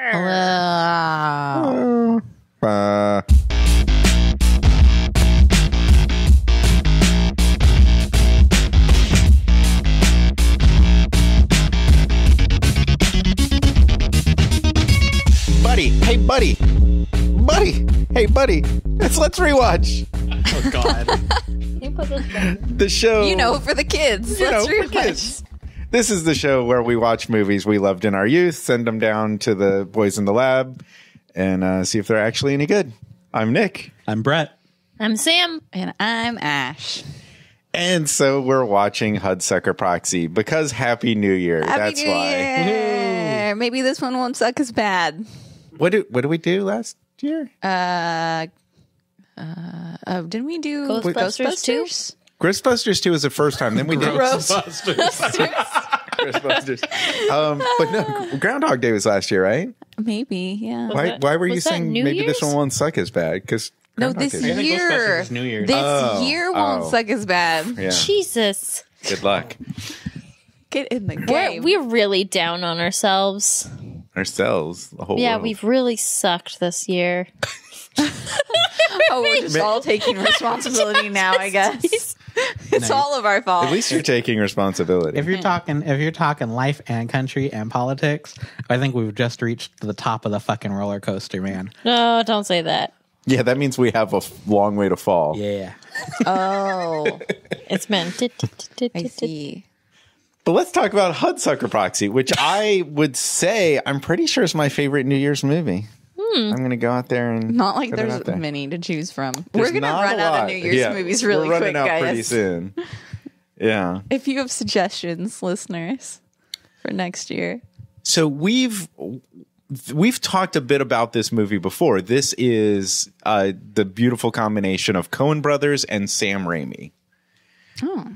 Hello. Hey, buddy. Hey, buddy. Let's rewatch. Oh, God. You put this down. The show. For the kids. Let's rewatch. This is the show where we watch movies we loved in our youth, send them down to the boys in the lab, and see if they're actually any good. I'm Nick. I'm Brett. I'm Sam. And I'm Ash. And so we're watching Hudsucker Proxy because Happy New Year. That's why. Year. Maybe this one won't suck as bad. What did we do last year? Didn't we do Ghostbusters 2? Ghostbusters 2 was the first time. Then we did Ghostbusters. Ghostbusters. But no, Groundhog Day was last year, right? Maybe, yeah. Why were you was that saying New maybe this Year's? one won't suck as bad? Because No, this I think year. Ghostbusters is New Year's. This year won't suck as bad. Yeah. Jesus. Good luck. Get in the game. We're really down on ourselves. Ourselves, the whole Yeah, world. we've really sucked this year. we're just all taking responsibility now, I guess. It's all of our fault. At least you're taking responsibility. If you're talking life and country and politics, I think we've just reached the top of the fucking roller coaster, man. No, don't say that. Yeah, that means we have a long way to fall. Yeah. Oh, It's meant. I see. But let's talk about Hudsucker Proxy, which I would say I'm pretty sure is my favorite New Year's movie. I'm going to go out there and Not like put it out there's there. many to choose from. There's We're going to not run a out lot. of New Year's movies really We're quick, running out guys. pretty soon. Yeah. If you have suggestions, listeners, for next year. So we've talked a bit about this movie before. This is the beautiful combination of Coen Brothers and Sam Raimi. Oh.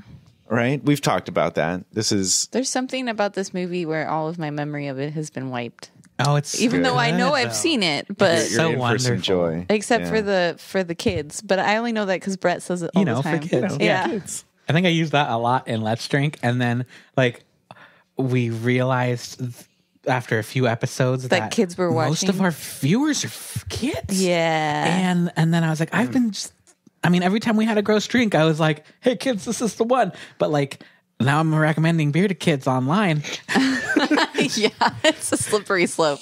Right? We've talked about that. There's something about this movie where all of my memory of it has been wiped. Oh, it's Even good, though I know I've though. seen it, but you're so in for some wonderful. joy. except Yeah. for the kids. But I only know that because Brett says it all the for time. kids. Yeah. I think I used that a lot in Let's Drink, and then we realized after a few episodes That kids were most watching. of our viewers are kids. Yeah. And then I was like, every time we had a gross drink, I was like, hey kids, this is the one. But now I'm recommending beer to kids online. Yeah, it's a slippery slope.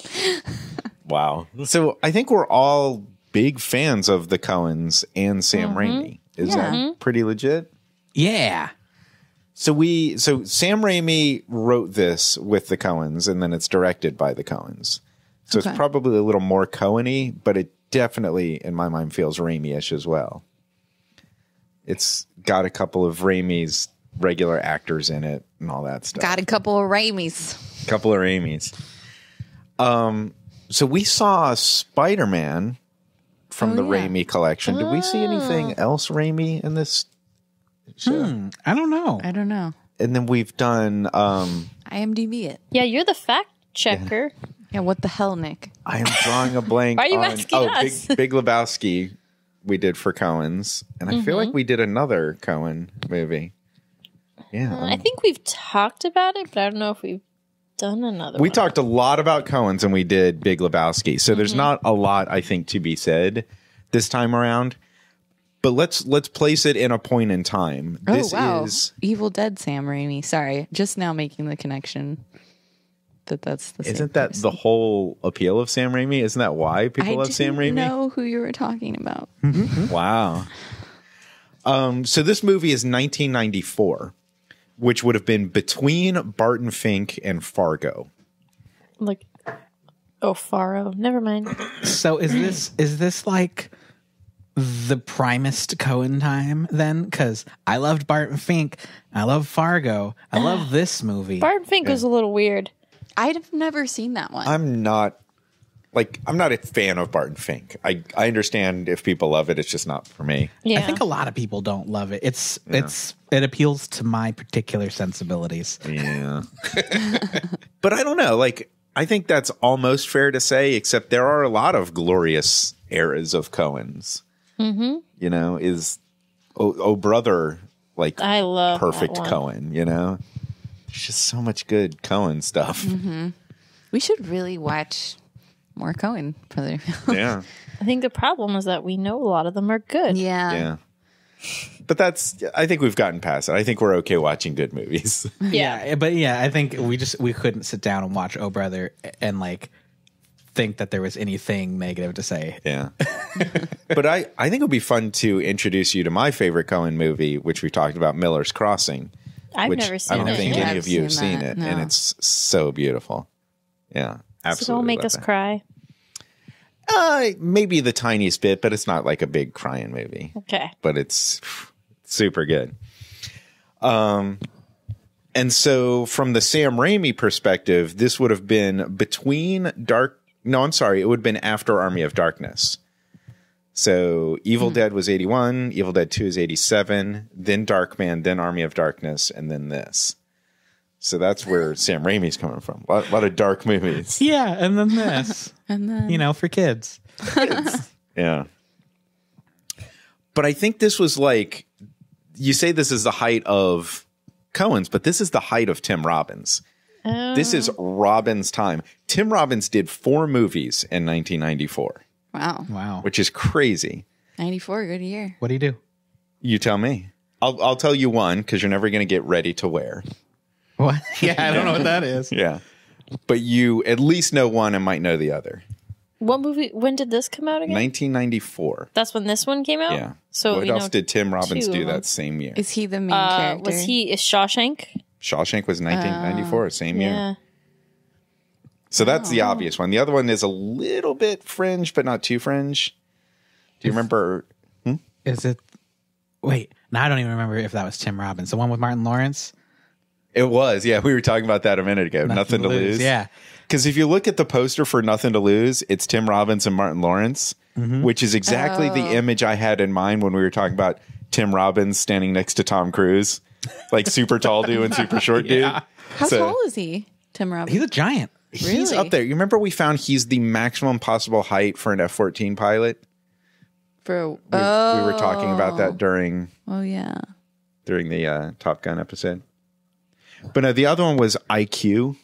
Wow. So I think we're all big fans of the Coens and Sam Raimi. Is that pretty legit? Yeah. So Sam Raimi wrote this with the Coens, and then it's directed by the Coens. So Okay. it's probably a little more Coen-y, but it definitely, in my mind, feels Raimi-ish as well. It's got a couple of Raimi's regular actors in it and all that stuff. Got a couple of Raimis. Couple of Raimis. So we saw Spider-Man from the Raimi collection. Did we see anything else Raimi in this show? I don't know. I don't know. And then we've done IMDb it. Yeah, you're the fact checker. Yeah, what the hell, Nick? I am drawing a blank Why are you on asking us? Big Lebowski we did for Coens. And I feel like we did another Coen movie. Yeah. I think we've talked about it, but I don't know if we've done another We one. talked a lot about Coens and we did Big Lebowski. So there's not a lot, I think, to be said this time around. But let's place it in a point in time. This is Evil Dead Sam Raimi. Sorry, just now making the connection that's the same isn't that person. the whole appeal of Sam Raimi? Isn't that why people love Sam Raimi? I didn't know who you were talking about. Wow. So this movie is 1994, which would have been between Barton Fink and Fargo. Faro. Never mind. So is this like the primest Coen time then? Because I loved Barton Fink, I love Fargo, I love this movie. Barton Fink was a little weird. I've never seen that one. I'm not a fan of Barton Fink. I understand if people love it, it's just not for me. Yeah. I think a lot of people don't love it. It appeals to my particular sensibilities. Yeah. But I don't know. I think that's almost fair to say, except there are a lot of glorious eras of Coens. Mm-hmm. You know, is Oh Brother I love perfect that one. Coen, you know? There's just so much good Coen stuff. We should really watch more Coen brother. Yeah. I think the problem is that we know a lot of them are good. Yeah. But I think we've gotten past it. I think we're okay watching good movies. Yeah. But yeah, I think we couldn't sit down and watch Oh Brother and like think that there was anything negative to say. Yeah. But I think it would be fun to introduce you to my favorite Coen movie, which we talked about, Miller's Crossing. I've which never I seen don't it. think Yeah, any I've of you have seen seen that, it, and no. it's so beautiful. Yeah, absolutely. So don't make love us it. cry. Maybe the tiniest bit, but it's not like a big crying movie. Okay. But it's super good. And so from the Sam Raimi perspective, this would have been between it would have been after Army of Darkness. So Evil Dead was 81, Evil Dead 2 is 87, then Darkman, then Army of Darkness, and then this. So that's where Sam Raimi's coming from. A lot of dark movies. Yeah, and then this. And then For kids. Yeah. But I think this was like, you say this is the height of Coen's, but this is the height of Tim Robbins. This is Robbins' time. Tim Robbins did 4 movies in 1994, wow. which is crazy. 94, good year. What do you do? You tell me. I'll tell you one because you're never going to get Ready to Wear. What? Yeah, I don't know what that is. Yeah. But you at least know one and might know the other. What movie? When did this come out again? 1994. That's when this one came out? Yeah. So what else did Tim Robbins 2 do of them. that same year? Is he the main character? Is Shawshank? Shawshank was 1994, same year. Yeah. So that's the obvious one. The other one is a little bit fringe, but not too fringe. Do you remember? Is it? Wait, now I don't even remember if that was Tim Robbins. The one with Martin Lawrence? It was. Yeah, we were talking about that a minute ago. Nothing to lose. Yeah. Because if you look at the poster for Nothing to Lose, it's Tim Robbins and Martin Lawrence, which is exactly the image I had in mind when we were talking about Tim Robbins standing next to Tom Cruise, like super tall dude and super short dude. How tall is he, Tim Robbins? He's a giant. He's Really? up there. You remember we found he's the maximum possible height for an F-14 pilot? We were talking about that during yeah. the Top Gun episode. But no, the other one was IQ,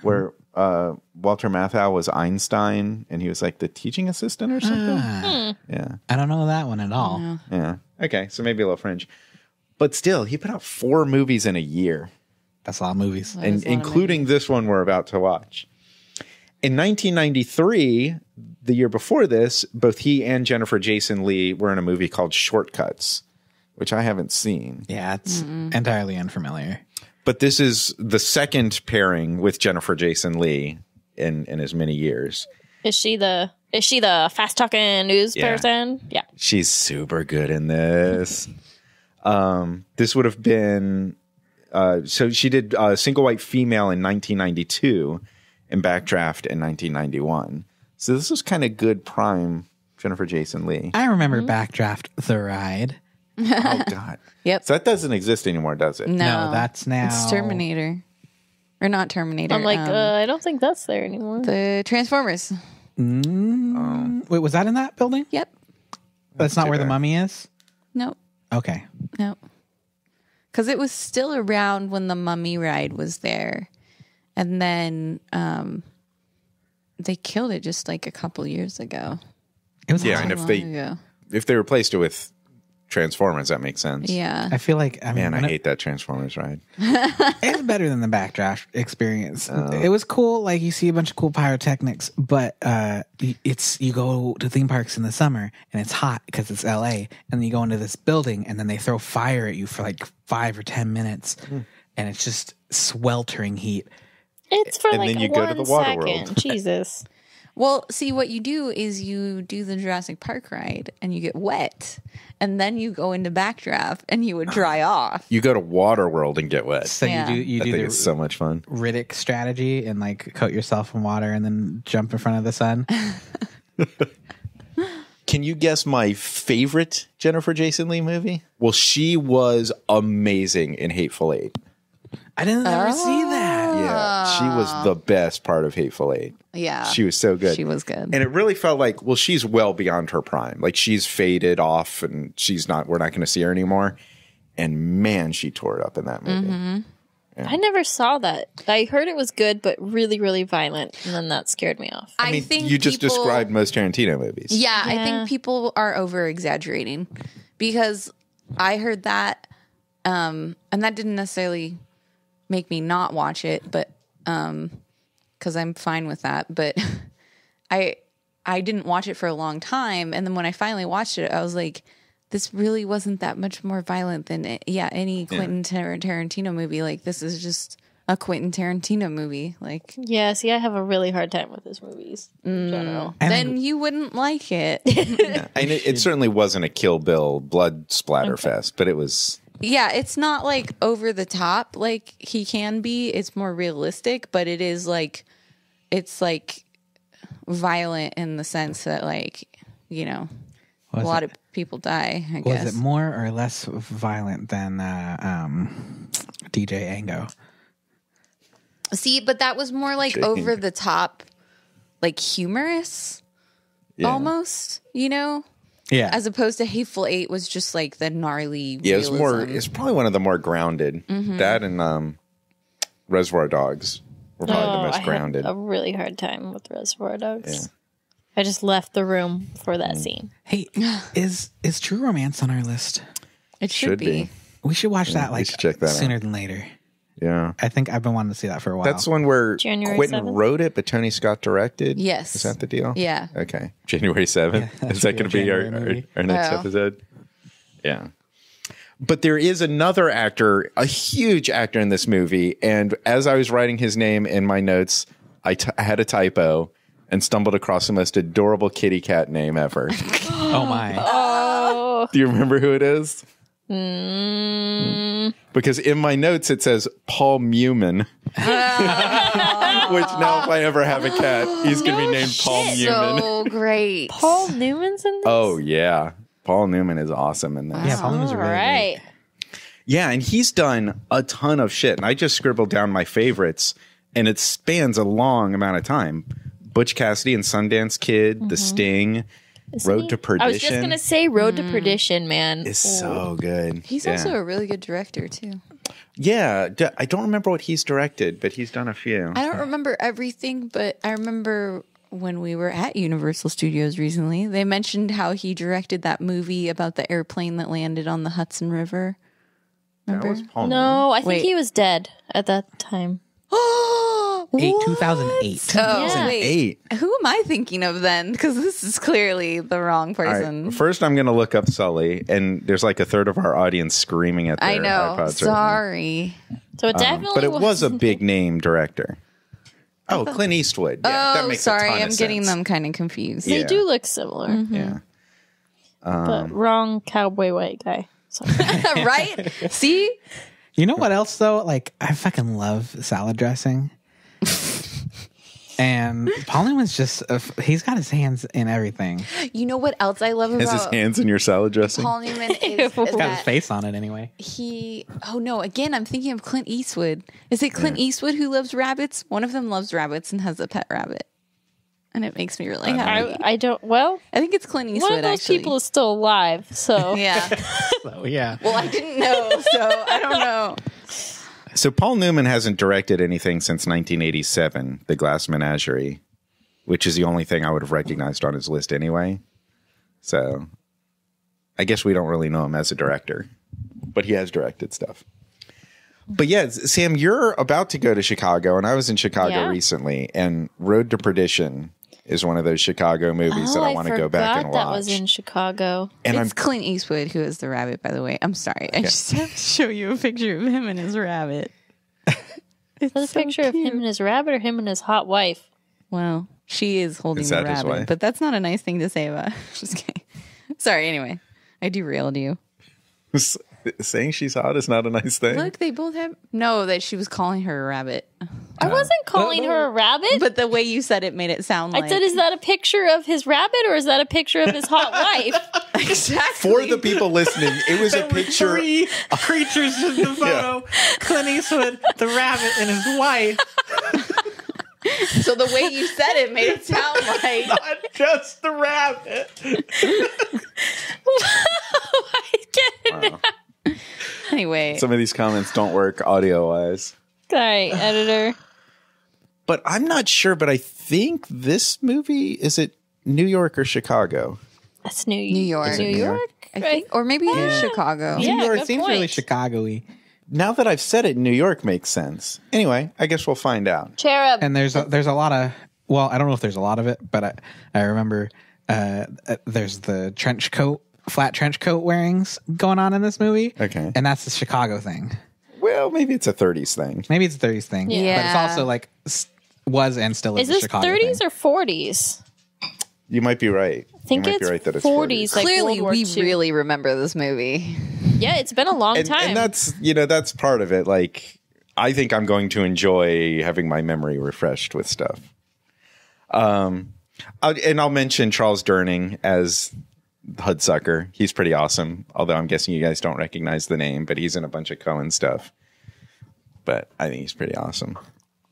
where Walter Matthau was Einstein, and he was like the teaching assistant or something. Yeah. I don't know that one at all. Yeah. Okay, so maybe a little fringe. But still, he put out 4 movies in a year, That's a lot of movies. and including this one we're about to watch. In 1993, the year before this, both he and Jennifer Jason Leigh were in a movie called Shortcuts, which I haven't seen. Yeah, it's entirely unfamiliar. But this is the second pairing with Jennifer Jason Leigh in as many years. Is she the fast talking news Yeah. person? Yeah. She's super good in this. This would have been so she did Single White Female in 1992 and Backdraft in 1991. So this was kind of good prime Jennifer Jason Leigh. I remember Backdraft the Ride. Oh God. Yep. So that doesn't exist anymore, does it? No, that's now It's Terminator. Or not Terminator. I'm like, I don't think that's there anymore. the Transformers. Wait, was that in that building? Yep. That's not where the mummy is? Nope. Okay. Nope. Because it was still around when the Mummy ride was there. And then they killed it just like a couple years ago. It was Yeah, awesome. and Long ago. if they replaced it with Transformers, that makes sense. Yeah. I feel like, I mean, Man, I when hate that Transformers ride. it's better than the Backdraft experience. It was cool. Like you see a bunch of cool pyrotechnics, but you go to theme parks in the summer and it's hot because it's LA, and then you go into this building and then they throw fire at you for like 5 or 10 minutes, and it's just sweltering heat. It's for And like then you go to the 1 water second. world. Jesus. Well, see, what you do is you do the Jurassic Park ride and you get wet. And then you go into Backdraft and you would dry off. You go to Waterworld and get wet. So Yeah. you I do think the it's so much fun. Riddick strategy and like coat yourself in water and then jump in front of the sun. Can you guess my favorite Jennifer Jason Leigh movie? Well, she was amazing in Hateful Eight. I didn't ever see that. Yeah, she was the best part of Hateful Eight. Yeah. She was so good. She was good. And it really felt like, well, she's well beyond her prime. Like she's faded off and we're not going to see her anymore. And man, she tore it up in that movie. I never saw that. I heard it was good, but really, really violent, and then that scared me off. I mean, think you just described most Tarantino movies. Yeah, I think people are over exaggerating because I heard that, and that didn't necessarily make me not watch it, but because I'm fine with that. But I didn't watch it for a long time, and then when I finally watched it, I was like, this really wasn't that much more violent than any Quentin Tarantino movie. Like, this is just a Quentin Tarantino movie. Like, yeah, see, I have a really hard time with his movies in general. Then you wouldn't like it. And it certainly wasn't a Kill Bill blood splatter fest, but it was. Yeah, it's not like over the top like he can be. It's more realistic, but it is like, it's like violent in the sense that, like, you know, a lot of people die, I guess. Was it more or less violent than DJ Ango? See, but that was more like over the top, like humorous, almost, you know? Yeah. As opposed to Hateful Eight was just like the gnarly Yeah, it's realism. more. It's probably one of the more grounded. That and Reservoir Dogs were probably the most grounded. I had a really hard time with Reservoir Dogs. Yeah. I just left the room for that scene. Hey, is True Romance on our list? It should be. We should watch that like check that sooner out. than later. Yeah. I think I've been wanting to see that for a while. That's one where January Quentin 7th? wrote it, but Tony Scott directed. Yes. Is that the deal? Yeah. Okay. January 7th. that Is should that going be to a be January movie. our next Oh. episode? Yeah. But there is another actor, a huge actor in this movie. And as I was writing his name in my notes, I had a typo and stumbled across the most adorable kitty cat name ever. Oh my. Oh. Do you remember who it is? Because in my notes it says Paul Mewman. Which now if I ever have a cat, he's going to be named Paul Mewman. So great. Paul Newman's in this? Oh, yeah. Paul Newman is awesome in this. Yeah, Paul Newman's All really right. Yeah, and he's done a ton of shit. And I just scribbled down my favorites, and it spans a long amount of time. Butch Cassidy and Sundance Kid, The Sting, Road to Perdition. I was just going to say Road to Perdition, man. is so good. He's also a really good director, too. Yeah, I don't remember what he's directed, but he's done a few. I don't remember everything, but I remember when we were at Universal Studios recently, they mentioned how he directed that movie about the airplane that landed on the Hudson River. That was Paul No, I think Wait. he was dead at that time. 2008. Oh, Yeah. wait. 8. Who am I thinking of then? Because this is clearly the wrong All right, person. first, I'm going to look up Sully, and there's like a third of our audience screaming at their I know. iPods right now. Sorry. So it definitely But it was a wasn't- big name director. Oh, Clint Eastwood. Yeah, that Oh, makes sorry. a ton I'm of getting sense. them kind of confused. They Yeah. do look similar, Yeah. but wrong cowboy white guy. Sorry. Right? See? You know what else though? Like I fucking love salad dressing. And Paul Newman's just he's got his hands in everything. You know what else I love Has his about hands in your salad dressing? Paul Newman is Got his that face on it anyway. he... Oh, no. Again, I'm thinking of Clint Eastwood. Is it Clint Eastwood who loves rabbits? One of them loves rabbits and has a pet rabbit. And it makes me really happy. I don't. Well, I think it's Clint Eastwood, one of those actually. people is still alive. So Yeah. So yeah. Well, I didn't know, so I don't know. So Paul Newman hasn't directed anything since 1987, The Glass Menagerie, which is the only thing I would have recognized on his list anyway. So I guess we don't really know him as a director, but he has directed stuff. But yeah, Sam, you're about to go to Chicago, and I was in Chicago Yeah. recently, and Road to Perdition is one of those Chicago movies that I want to go back and watch. That was in Chicago. And It's Clint Eastwood who is the rabbit, by the way. I'm sorry. I just have to show you a picture of him and his rabbit. Is that a picture of him and his rabbit or him and his hot wife? Well, she is holding Is the that his rabbit, wife? but that's not a nice thing to say about. Just kidding. Sorry. Anyway, I derailed you. saying she's hot is not a nice thing. Look, they both have that she was calling her a rabbit, I wasn't calling her a rabbit. but the way you said it made it sound like I said, is that a picture of his rabbit or is that a picture of his hot wife? exactly For the people listening, it was a picture. Three creatures in the photo. Clint Eastwood, the rabbit, and his wife. So the way you said it made it sound like Not just the rabbit. I get it now. anyway. Some of these comments don't work audio wise. Sorry, editor. But I'm not sure, but I think this movie, is it New York or Chicago? That's New York. New York? I think, or maybe it is Chicago. Yeah, New York good seems point. really Chicago-y. Now that I've said it, New York makes sense. Anyway, I guess we'll find out. Cherub. And there's a lot of, well, I don't know if there's a lot of it, but I remember there's the flat trench coat wearings going on in this movie. Okay. And that's the Chicago thing. Well, maybe it's a 30s thing. Maybe it's a 30s thing. Yeah. But it's also like was and still Is a this Chicago 30s thing. or 40s? You might be right. I think you might it's be right that it's 40s. Like Clearly, World War we II. really remember this movie. Yeah, it's been a long time. And that's, that's part of it. Like, I think I'm going to enjoy having my memory refreshed with stuff. And I'll mention Charles Durning as Hudsucker. He's pretty awesome. Although I'm guessing you guys don't recognize the name, but he's in a bunch of Coen stuff. But I think he's pretty awesome.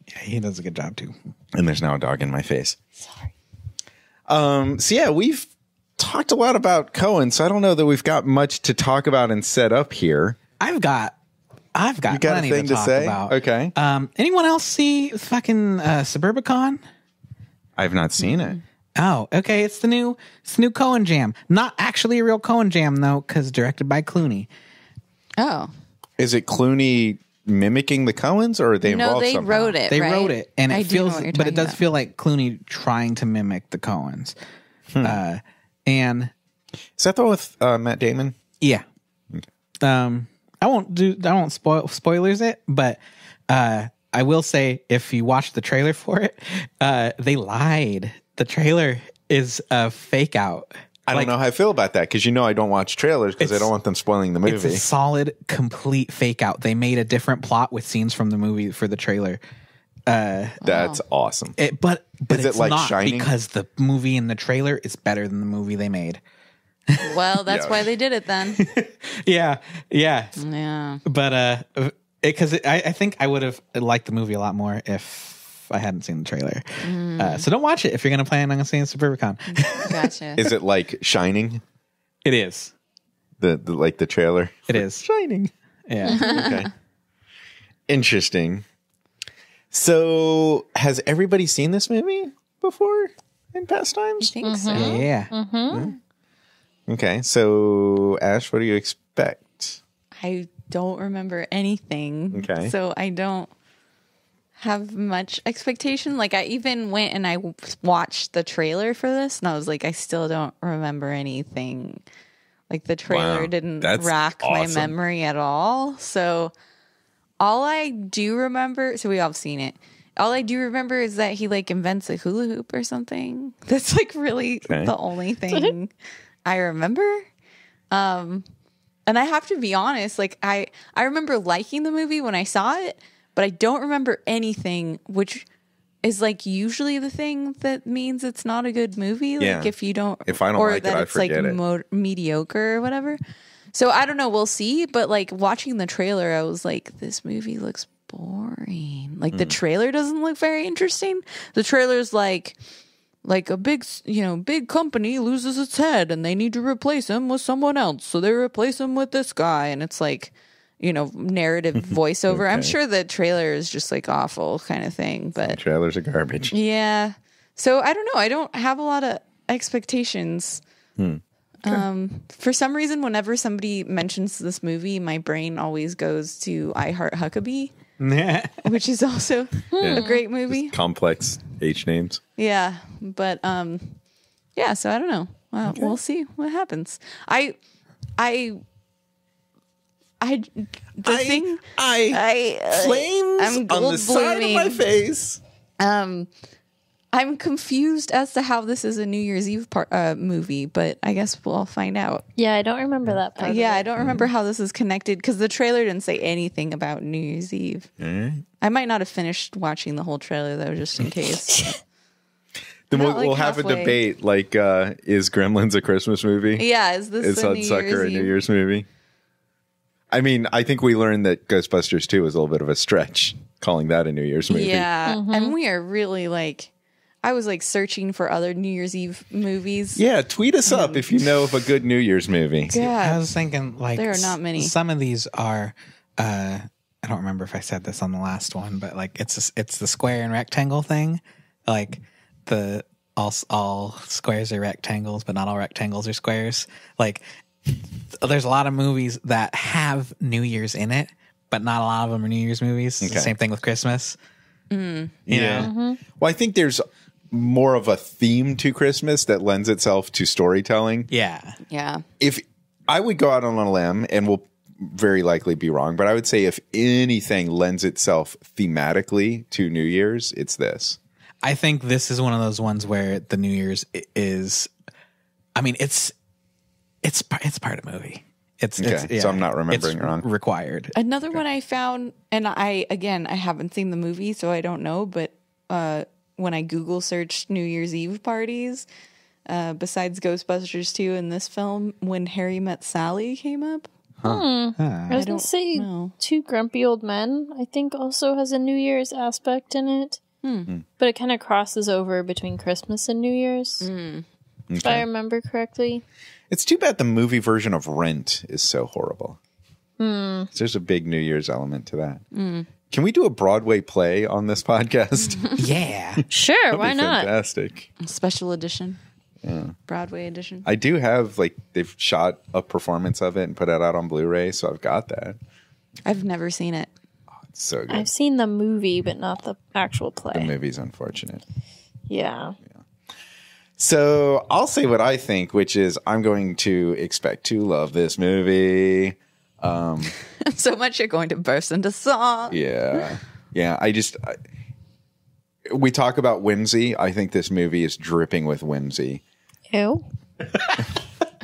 Yeah, he does a good job too. And there's now a dog in my face. Sorry. So yeah, we've talked a lot about Coen, so I don't know that we've got much to talk about and set up here. I've got You got a plenty thing to talk say? about. Okay. Anyone else see fucking Suburbicon? I've not seen it. Oh, okay. It's the new Coen jam. Not actually a real Coen jam though, because directed by Clooney. Oh. Is it Clooney mimicking the Coens, or are they No, involved they somehow? wrote it. They right? wrote it, and I it do know feels, what you're but it talking does about. feel like Clooney trying to mimic the Coens. And Is that the one with Matt Damon? yeah, I won't spoilers it, but I will say if you watch the trailer for it, they lied. The trailer is a fake out. I don't know how I feel about that, because I don't watch trailers because I don't want them spoiling the movie. It's a solid, complete fake out. They made a different plot with scenes from the movie for the trailer. That's awesome. But Is it it's like not, Shining? because the movie in the trailer is better than the movie they made. Well, that's Yeah. why they did it then. Yeah. Yeah. But because I think I would have liked the movie a lot more if I hadn't seen the trailer. So don't watch it if you're going to plan on seeing Suburbicon. Gotcha. Is it like Shining? It is. The like the trailer? It is. Shining. Yeah. Okay. Interesting. So, has everybody seen this movie before in past I times? think so. Yeah. Okay. So, Ash, what do you expect? I don't remember anything. Okay. So I don't have much expectation. Like, I even went and I watched the trailer for this, and I was like, I still don't remember anything. Like, the trailer Wow, didn't that's rack my awesome. memory at all. So all I do remember, so we all have seen it. All I do remember is that he like invents a hula hoop or something. That's like really Okay. the only thing I remember. And I have to be honest, like I remember liking the movie when I saw it, but I don't remember anything, which is like usually the thing that means it's not a good movie. Yeah. Like if you don't, If I don't or like it, that I it's like forget it. mediocre or whatever. So I don't know. We'll see. But like watching the trailer, I was like, this movie looks boring. Like the trailer doesn't look very interesting. The trailer's like a big, big company loses its head and they need to replace him with someone else. So they replace him with this guy. And it's like, narrative voiceover. I'm Okay. sure the trailer is just like awful kind of thing, but Trailers are garbage. yeah. So I don't know. I don't have a lot of expectations. For some reason, whenever somebody mentions this movie, my brain always goes to I Heart Huckabee, which is also a great movie. Complex H names. Yeah, but yeah. So I don't know. We'll see what happens. I'm Flames on gold the side of my blooming. face. I'm confused as to how this is a New Year's Eve movie, but I guess we'll find out. Yeah, I don't remember that part. Yeah, I don't remember how this is connected because the trailer didn't say anything about New Year's Eve. I might not have finished watching the whole trailer though, just in case. Then Not we'll like have a halfway. debate like, is Gremlins a Christmas movie? Yeah, is this Is a New Hudsucker Year's a New Eve? Year's movie? I mean, I think we learned that Ghostbusters 2 was a little bit of a stretch, calling that a New Year's movie. Yeah, and we are really I was searching for other New Year's Eve movies. Yeah, tweet us up if you know of a good New Year's movie. I God. was thinking, There are not many. Some of these are I don't remember if I said this on the last one, but like it's the square and rectangle thing. Like the all squares are rectangles, but not all rectangles are squares. Like there's a lot of movies that have New Year's in it, but not a lot of them are New Year's movies. It's the same thing with Christmas. Yeah. Well, I think there's more of a theme to Christmas that lends itself to storytelling. Yeah. Yeah. If I would go out on a limb, and we'll very likely be wrong, but I would say if anything lends itself thematically to New Year's, it's this. I think this is one of those ones where the New Year's is, I mean, it's part of the movie. So I'm not remembering wrong. Required. Another one I found, and I haven't seen the movie, so I don't know, but when I Google searched New Year's Eve parties, besides Ghostbusters 2 and this film, When Harry Met Sally came up. I was going to say Two Grumpy Old Men, I think also has a New Year's aspect in it. But it kind of crosses over between Christmas and New Year's, if I remember correctly. It's too bad the movie version of Rent is so horrible. There's a big New Year's element to that. Can we do a Broadway play on this podcast? Yeah. Sure, That'd why be not? Fantastic. Special edition. Yeah. Broadway edition. I do have, like, they've shot a performance of it and put it out on Blu-ray, so I've got that. I've never seen it. It's so good. I've seen the movie, but not the actual play. The movie's unfortunate. Yeah. So I'll say what I think, which is I'm going to expect to love this movie. So much you're going to burst into song. Yeah. Yeah. We talk about whimsy. I think this movie is dripping with whimsy. Ew.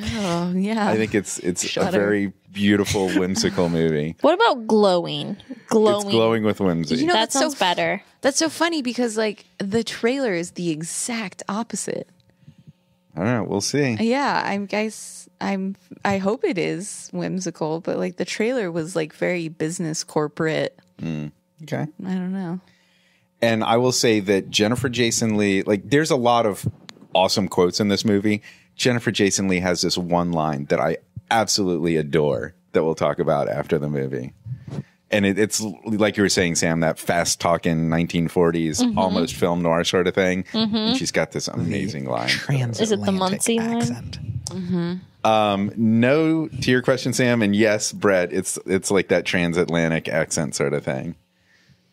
Oh, yeah. I think it's Shudder. a very beautiful, whimsical movie. What about glowing? It's glowing with whimsy. You know, that that's sounds so better. That's so funny because, like, the trailer is the exact opposite. I don't know. We'll see. Yeah, I hope it is whimsical, but like the trailer was like very business corporate. Okay. I don't know. And I will say that Jennifer Jason Leigh, like, there's a lot of awesome quotes in this movie. Jennifer Jason Leigh has this one line that I absolutely adore that we'll talk about after the movie. And it's like you were saying, Sam, that fast talking 1940s, almost film noir sort of thing. And she's got this amazing line. Is it the Muncie line? accent. No to your question, Sam. And yes, Brett, it's like that transatlantic accent sort of thing.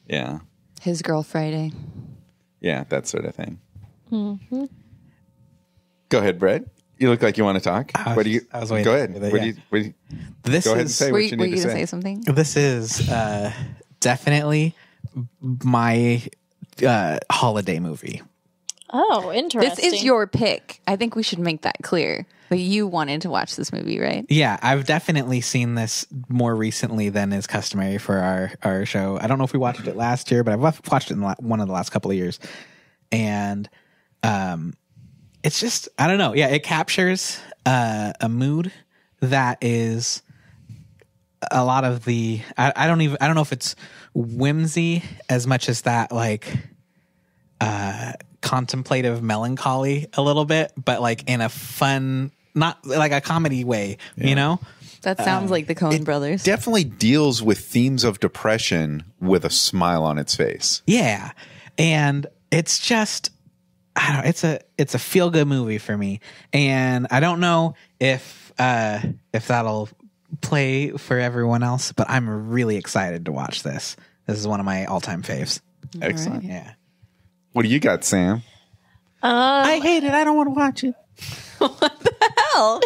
Yeah. His Girl Friday. Yeah, that sort of thing. Go ahead, Brett. You look like you want to talk. I was waiting Go ahead. for that, What yeah. do you, This go ahead and is say Were what you you need going to to say say. something? this is definitely my holiday movie. Oh, interesting. This is your pick. I think we should make that clear. But you wanted to watch this movie, right? Yeah, I've definitely seen this more recently than is customary for our show. I don't know if we watched it last year, but I've watched it in one of the last couple of years. And it's just, I don't know. Yeah, it captures a mood that is a lot of the, I don't know if it's whimsy as much as that, like, contemplative melancholy a little bit, but like in a fun, not like a comedy way, you know? That sounds like the Coen brothers. Definitely deals with themes of depression with a smile on its face. Yeah. And it's just, I don't know, it's a feel good movie for me. And I don't know if that'll play for everyone else, but I'm really excited to watch this. This is one of my all-time faves. Excellent. Yeah. What do you got, Sam? I hate it. I don't want to watch it. Hell.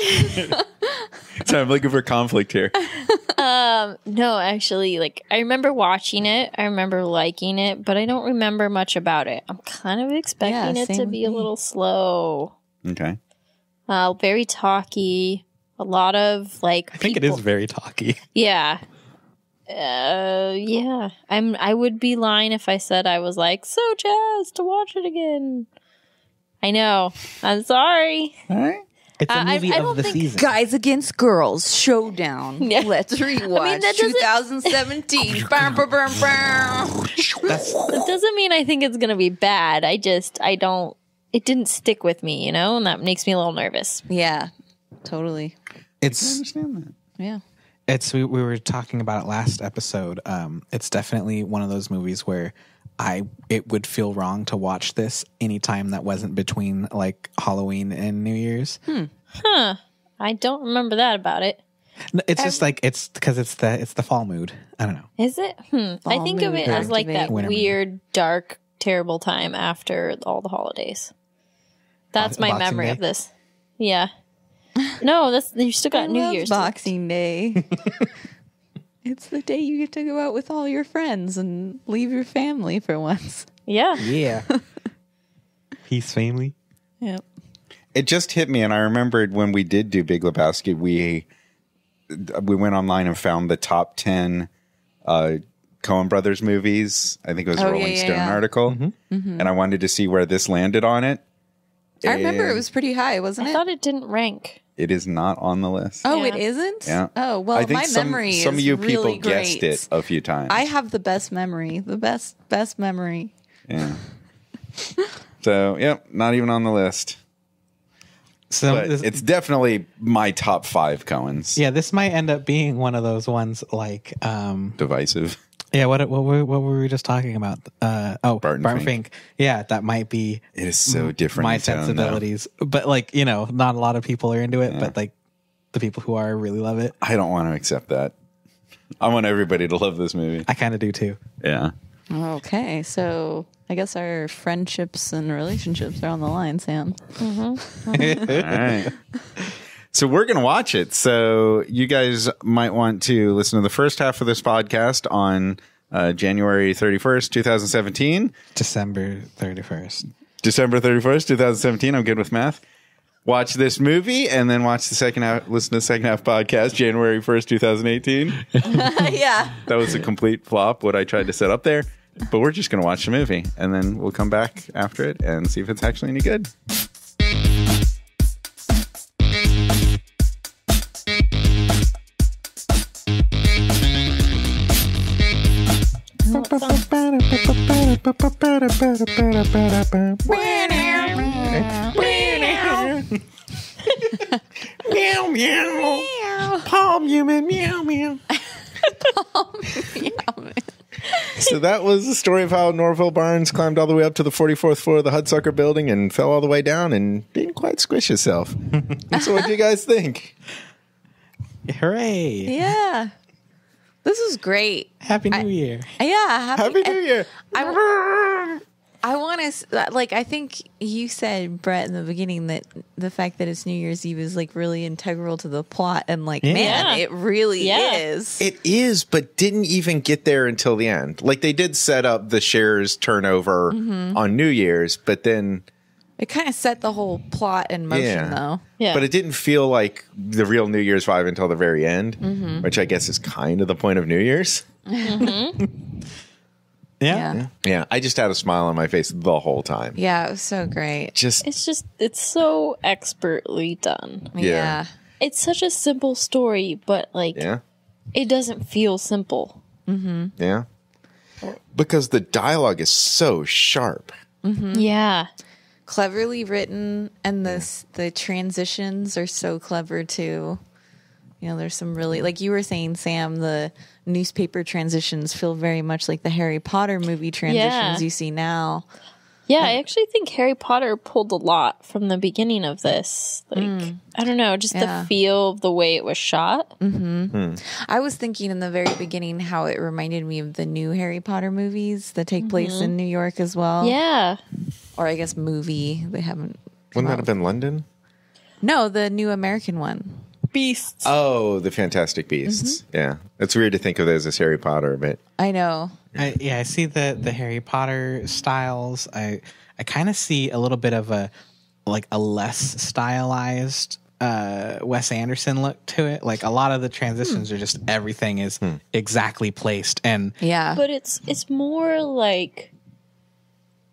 Sorry, I'm looking for conflict here. No, actually, like, I remember watching it. I remember liking it, but I don't remember much about it. I'm kind of expecting it same to with be a me. little slow. Okay. Very talky. A lot of, like, I think it is very talky. Yeah. Yeah. I would be lying if I said I was like so jazzed to watch it again. I know. I'm sorry. All right. It's a movie I of don't the think season. Guys Against Girls Showdown. Yeah. Let's rewatch. I mean, that doesn't- 2017. Bam, bam, bam, bam. That doesn't mean I think it's gonna be bad. I don't. It didn't stick with me, you know, and that makes me a little nervous. Yeah, totally. I It's understand that. Yeah. we were talking about it last episode. It's definitely one of those movies where it would feel wrong to watch this anytime that wasn't between like Halloween and New Year's. I don't remember that about it. No, it's just like it's because it's the fall mood. I don't know. Is it? I think of it as like that weird, dark, terrible time after all the holidays. That's my memory of this. Yeah. No, you still got New Year's. Boxing Day. It's the day you get to go out with all your friends and leave your family for once. Yeah. Yeah. Peace, family. Yep. It just hit me, and I remembered when we did do Big Lebowski, we went online and found the top 10 Coen Brothers movies. I think it was a Rolling Stone article. And I wanted to see where this landed on it. I remember it was pretty high, wasn't it? I thought it didn't rank. It is not on the list. Oh, it isn't? Yeah. Oh, well, I think my memory is some of you really people guessed it a few times. I have the best memory. The best memory. Yeah. So, yep, not even on the list. So But it's definitely my top 5 Coens. yeah, this might end up being one of those ones like Divisive. yeah. What were we just talking about? Barton Fink. Yeah, that might be. It is so different. My in tone, sensibilities, but like not a lot of people are into it, but like the people who are really love it. I don't want to accept that. I want everybody to love this movie. I kind of do too. Yeah. Okay, so I guess our friendships and relationships are on the line, Sam. All right. So we're going to watch it. So you guys might want to listen to the first half of this podcast on January 31st, 2017. December 31st. December 31st, 2017. I'm good with math. Watch this movie and then watch the second half, listen to the second half podcast, January 1st, 2018. Yeah. That was a complete flop, what I tried to set up there. But we're just going to watch the movie and then we'll come back after it and see if it's actually any good. Meow meow. Palm human. Meow meow. So that was the story of how Norville Barnes climbed all the way up to the 44th floor of the Hudsucker building and fell all the way down and didn't quite squish himself. So what do you guys think? Hooray. Yeah. This is great. Happy New Year. Yeah. Happy New Year. I want to, like, I think you said, Brett, in the beginning that the fact that it's New Year's Eve is, like, really integral to the plot. And, like, man, it really is. It is, but didn't even get there until the end. Like, they did set up the shares turnover on New Year's, but then... It kind of set the whole plot in motion, though. Yeah. But it didn't feel like the real New Year's vibe until the very end, which I guess is kind of the point of New Year's. Yeah, I just had a smile on my face the whole time. Yeah, it was so great. It's so expertly done. Yeah. It's such a simple story, but like, it doesn't feel simple. Yeah. Because the dialogue is so sharp. Yeah. Cleverly written, and the transitions are so clever too. You know, there's some really, like you were saying, Sam, the newspaper transitions feel very much like the Harry Potter movie transitions you see now. Yeah, I actually think Harry Potter pulled a lot from the beginning of this. Like, I don't know, just the feel of the way it was shot. I was thinking in the very beginning how it reminded me of the new Harry Potter movies that take place in New York as well. Yeah. Or I guess movie. They haven't. Wouldn't that have been London? No, the new American one. Beasts. Oh, the Fantastic Beasts. Yeah. It's weird to think of those as Harry Potter, but... I know. I see the Harry Potter styles. I kind of see a little bit of a less stylized Wes Anderson look to it. Like a lot of the transitions are just everything is exactly placed, and but it's more like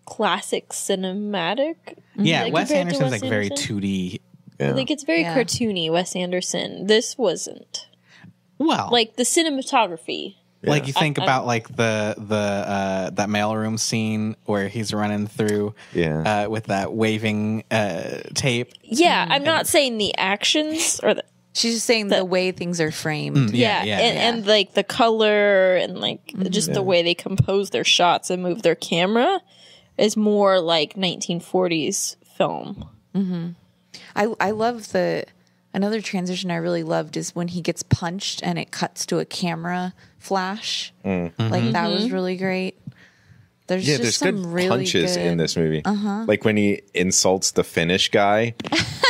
classic cinematic. Yeah, like, Wes Anderson's like very Anderson. 2D. Yeah. Like it's very cartoony, Wes Anderson. This wasn't. Well, Like the cinematography. like you think about like the that mailroom scene where he's running through with that waving tape. Yeah, I'm not saying the actions or She's just saying the way things are framed. And like the color and like just the way they compose their shots and move their camera is more like 1940s film. I love another transition I really loved is when he gets punched and it cuts to a camera flash. Like that was really great. There's some good really punches in this movie. Like when he insults the Finnish guy,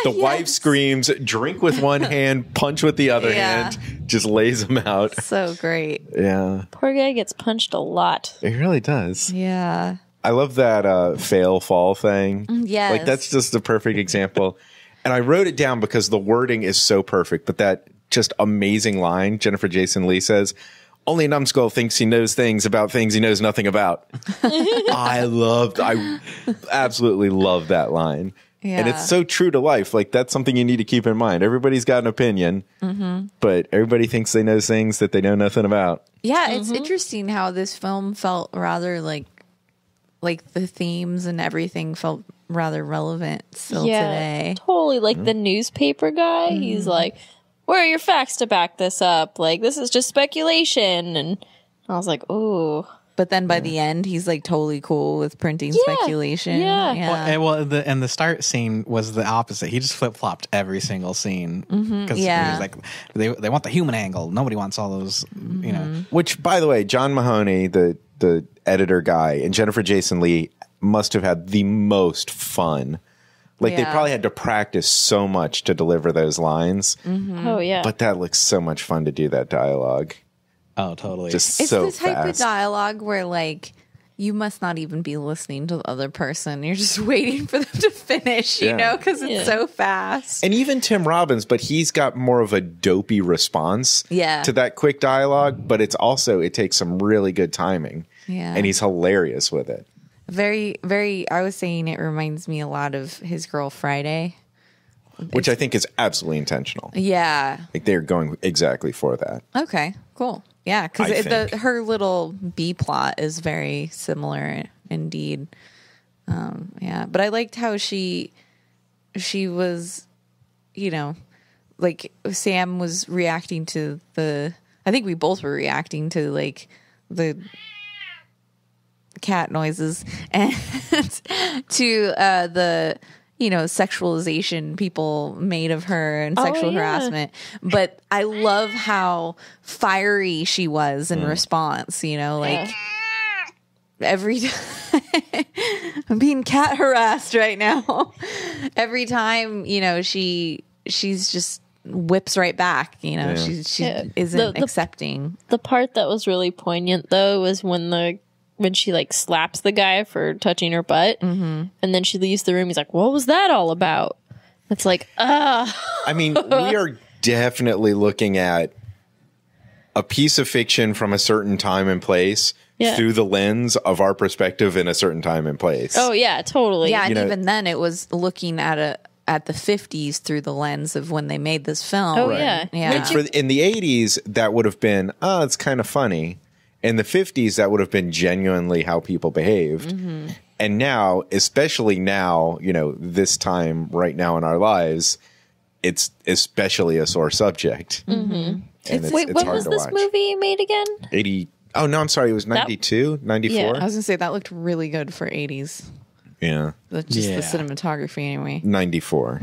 the wife screams, "Drink with one hand, punch with the other hand," just lays him out. So great. Yeah, Poor guy gets punched a lot. it really does. Yeah. I love that fail fall thing. Yes. Like that's just a perfect example. And I wrote it down because the wording is so perfect. But that just amazing line Jennifer Jason Leigh says, "Only a numbskull thinks he knows things about things he knows nothing about." I absolutely love that line. Yeah. And it's so true to life. Like that's something you need to keep in mind. Everybody's got an opinion, but everybody thinks they know things that they know nothing about. Yeah, it's interesting how this film felt rather like the themes and everything felt rather relevant still today. Totally. Like the newspaper guy, he's like, "Where are your facts to back this up? Like, this is just speculation." And I was like, "Ooh." But then by the end, he's like totally cool with printing speculation. Yeah. The start scene was the opposite. He just flip flopped every single scene because he was like, they want the human angle. Nobody wants all those, you know. Which, by the way, John Mahoney, the editor guy, and Jennifer Jason Leigh must have had the most fun. Like they probably had to practice so much to deliver those lines. Oh, yeah. But that looks so much fun to do that dialogue. Oh, totally. Just It's so the type fast. of dialogue where like you must not even be listening to the other person. You're just waiting for them to finish, you know, because it's so fast. And even Tim Robbins, but he's got more of a dopey response to that quick dialogue. But it's also, it takes some really good timing. Yeah. And he's hilarious with it. Very, very, I was saying it reminds me a lot of His Girl Friday. Which I think is absolutely intentional. Yeah. Like they're going exactly for that. Okay, cool. Yeah, because her little B plot is very similar indeed. Yeah, but I liked how she was, you know, like Sam was reacting to I think we both were reacting to like the cat noises and to the, you know, sexualization people made of her and sexual harassment. But I love how fiery she was in response, you know, like every time I'm being cat harassed right now. Every time, you know, she's just whips right back, you know, she isn't accepting. The part that was really poignant though was when she like slaps the guy for touching her butt and then she leaves the room. He's like, "What was that all about?" It's like, I mean, we are definitely looking at a piece of fiction from a certain time and place through the lens of our perspective in a certain time and place. Oh yeah, totally. Yeah, and even then it was looking at the 50s through the lens of when they made this film. Oh yeah. And in the 80s, that would have been, it's kind of funny. In the 50s, that would have been genuinely how people behaved. And now, especially now, you know, this time right now in our lives, it's especially a sore subject. And Wait, when hard was to this watch. movie made again? 80. Oh, no, I'm sorry. It was 92, 94. I was going to say that looked really good for 80s. Yeah. Just the cinematography anyway. 94.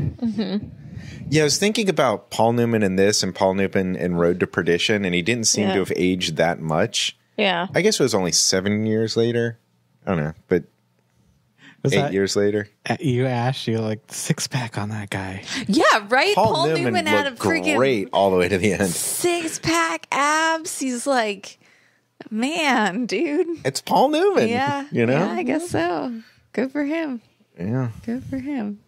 Yeah, I was thinking about Paul Newman in this and Paul Newman in Road to Perdition, and he didn't seem to have aged that much. Yeah. I guess it was only 7 years later. I don't know, but Was 8 that years later. you, Ash? You like six pack on that guy? Yeah, right? Paul Newman had a looked freaking great all the way to the end. 6-pack abs. He's like, man, dude. It's Paul Newman. Yeah. You know? Yeah, I guess so. Good for him. Yeah. Good for him.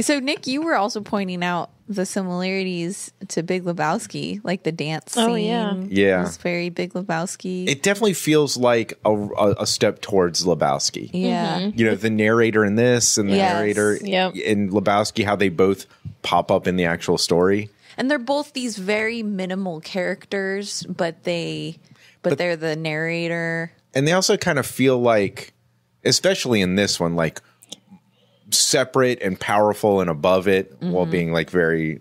So, Nick, you were also pointing out the similarities to Big Lebowski, like the dance scene. Oh, yeah. Yeah. was very Big Lebowski. It definitely feels like a step towards Lebowski. Yeah. You know, the narrator in this and the narrator in Lebowski, how they both pop up in the actual story. And they're both these very minimal characters, but they're the narrator. And they also kind of feel like, especially in this one, like separate and powerful and above it while being like very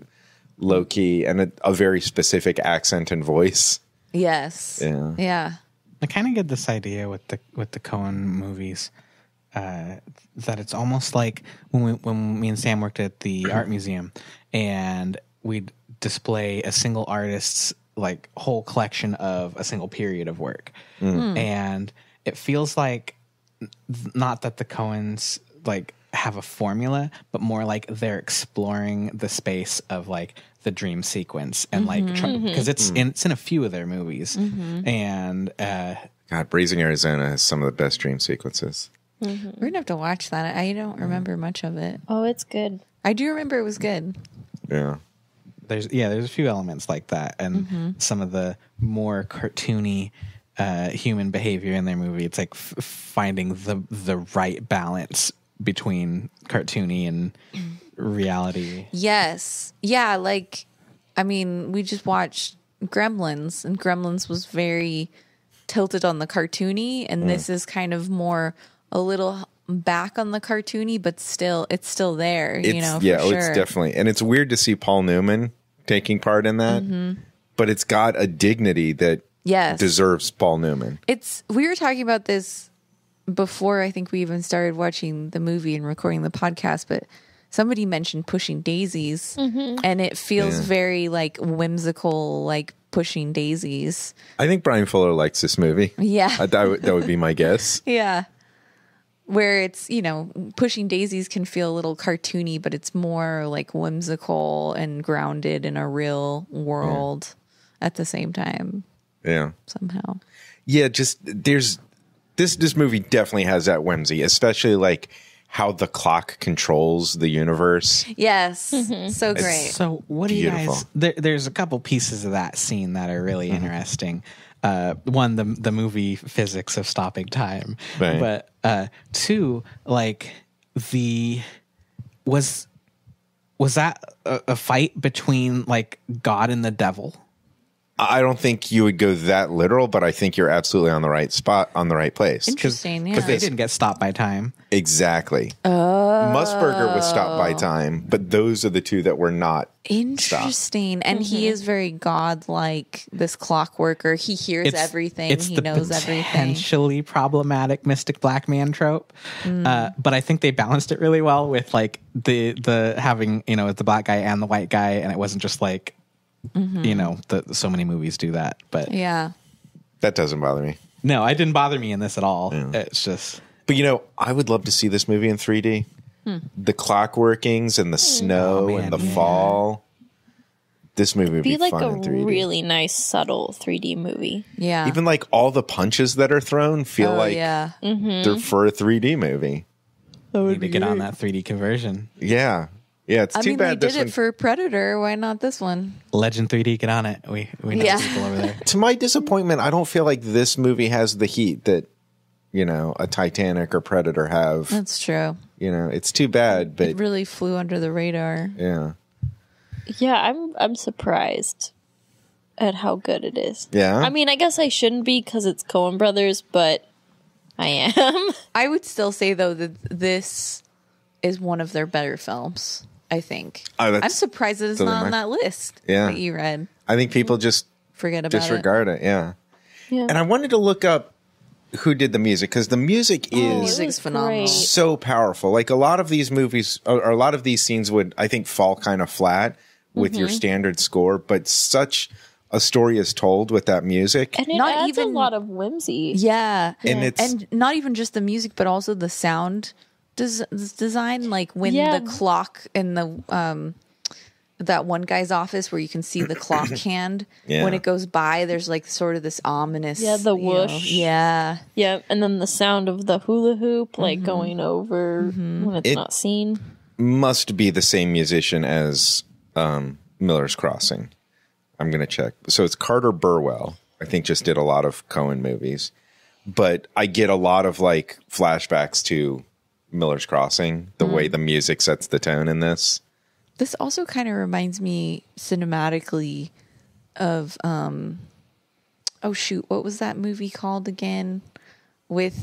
low key, and a very specific accent and voice. Yes. Yeah. I kind of get this idea with the Coen movies, that it's almost like when me and Sam worked at the art museum, and we'd display a single artist's like whole collection of a single period of work, and it feels like not that the Coens like have a formula, but more like they're exploring the space of like the dream sequence and like because it's in a few of their movies, and God, Raising Arizona has some of the best dream sequences. We're gonna have to watch that. I don't remember much of it. Oh, it's good. I do remember it was good. Yeah. There's a few elements like that, and some of the more cartoony human behavior in their movie. It's like finding the right balance between cartoony and reality. Yes. Yeah, like, I mean, we just watched Gremlins, and Gremlins was very tilted on the cartoony, and this is kind of more a little back on the cartoony, but it's still there, It's definitely, and it's weird to see Paul Newman taking part in that, but it's got a dignity that deserves Paul Newman. We were talking about this before I think we even started watching the movie and recording the podcast, but somebody mentioned Pushing Daisies, and it feels very like whimsical, like Pushing Daisies. I think Brian Fuller likes this movie. Yeah. That would be my guess. Yeah. Where it's, Pushing Daisies can feel a little cartoony, but it's more like whimsical and grounded in a real world at the same time. Yeah. Somehow. Yeah, just this movie definitely has that whimsy, especially like how the clock controls the universe. Yes. So great. So what do you guys... There's a couple pieces of that scene that are really interesting. One, the movie physics of stopping time. Right. But two, like was that a fight between like God and the devil? I don't think you would go that literal, but I think you're absolutely on the right spot, on the right place. Interesting, yeah. Because they didn't get stopped by time. Exactly. Musburger was stopped by time, but those are the two that were not Interesting. And he is very godlike, this clockworker. He hears everything. He knows everything. Potentially problematic mystic black man trope. But I think they balanced it really well with like the having, the black guy and the white guy, and it wasn't just like, so many movies do that. But yeah. That doesn't bother me. No, it didn't bother me in this at all. Yeah. It's just... But, I would love to see this movie in 3D. The clock workings and the snow and the fall. This movie would be like fun in 3D. Be like a really nice, subtle 3D movie. Yeah. Even like all the punches that are thrown feel like they're for a 3D movie. We need to get on that 3D conversion. Yeah. Yeah, it's too bad we did it for Predator. Why not this one? Legend 3D, get on it. We know people over there. To my disappointment, I don't feel like this movie has the heat that, a Titanic or Predator have. That's true. It's too bad, but it really flew under the radar. Yeah. Yeah, I'm surprised at how good it is. Yeah. I mean, I guess I shouldn't be because it's Coen Brothers, but I am. I would still say though that this is one of their better films. I think. I'm surprised that it's not on that list that you read. I think people just disregard it. Yeah. And I wanted to look up who did the music, because the music is phenomenal, so powerful. Like a lot of these movies, or a lot of these scenes would, I think, fall kind of flat with your standard score, but such a story is told with that music. And it adds a lot of whimsy. Yeah. And not even just the music, but also the sound design, like when the clock in the that one guy's office where you can see the clock hand when it goes by, there's like sort of this ominous the whoosh and then the sound of the hula hoop like going over when it's not seen. Must be the same musician as Miller's Crossing. I'm gonna check. So it's Carter Burwell, I think, just did a lot of Coen movies, but I get a lot of like flashbacks to Miller's Crossing, the way the music sets the tone in this. This also kind of reminds me cinematically of what was that movie called again? With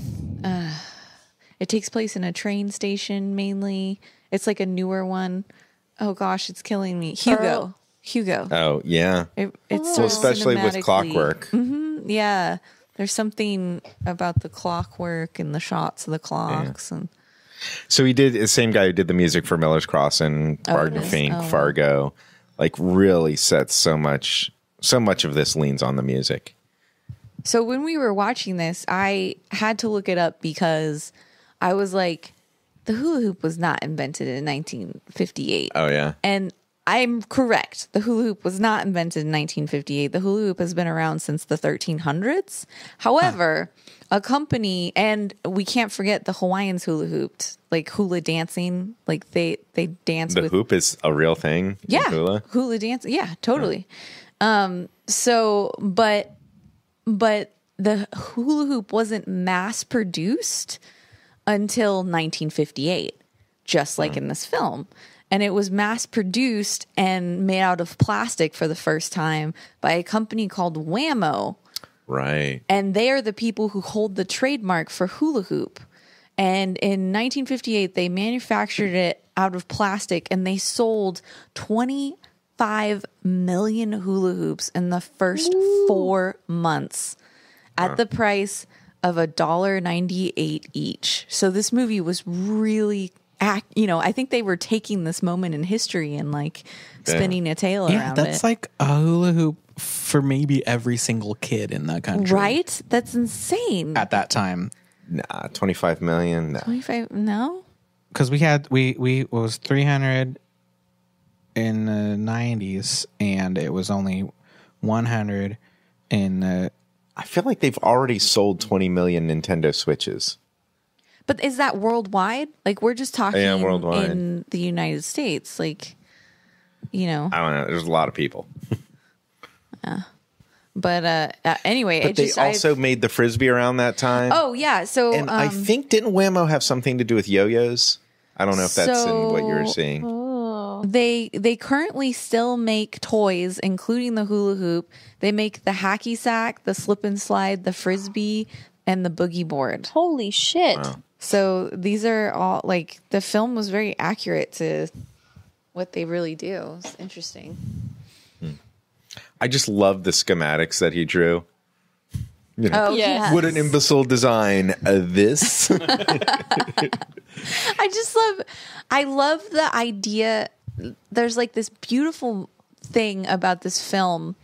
it takes place in a train station mainly. It's like a newer one. Oh gosh, it's killing me. Hugo. Oh, yeah. It's so especially with clockwork. Mm-hmm, yeah. There's something about the clockwork and the shots of the clocks. And so he did the same guy who did the music for Miller's Cross and Bargain Fink, Fargo, like really sets so much of this leans on the music. So when we were watching this, I had to look it up because I was like, the hula hoop was not invented in 1958. Oh, yeah. And I'm correct. The hula hoop was not invented in 1958. The hula hoop has been around since the 1300s. However, a company, and we can't forget the Hawaiians hula hooped, like hula dancing. Like they dance with... The hoop is a real thing in hula dance. Yeah, totally. But the hula hoop wasn't mass produced until 1958, just like in this film. And it was mass produced and made out of plastic for the first time by a company called Whammo. Right. And they are the people who hold the trademark for hula hoop. And in 1958, they manufactured it out of plastic and they sold 25 million hula hoops in the first 4 months at the price of $1.98 each. So this movie was really, I think they were taking this moment in history and like spinning a tale around it. Yeah, that's like a hula hoop for maybe every single kid in the country. Right? That's insane. At that time. Nah, 25 million. No. 25, no? Because we was 300 in the 90s and it was only 100 in the... I feel like they've already sold 20 million Nintendo Switches. But is that worldwide? Like, we're just talking worldwide. In the United States. Like, I don't know. There's a lot of people. But anyway. But they also made the Frisbee around that time. Oh, yeah. So, and I think, didn't Whammo have something to do with yo-yos? I don't know if that's in what you're seeing. They currently still make toys, including the hula hoop. They make the hacky sack, the slip and slide, the Frisbee, and the boogie board. Holy shit. Wow. So these are all, like, the film was very accurate to what they really do. It's interesting. I just love the schematics that he drew. Oh, yes. What an imbecile design. This. I love the idea. There's like this beautiful thing about this film,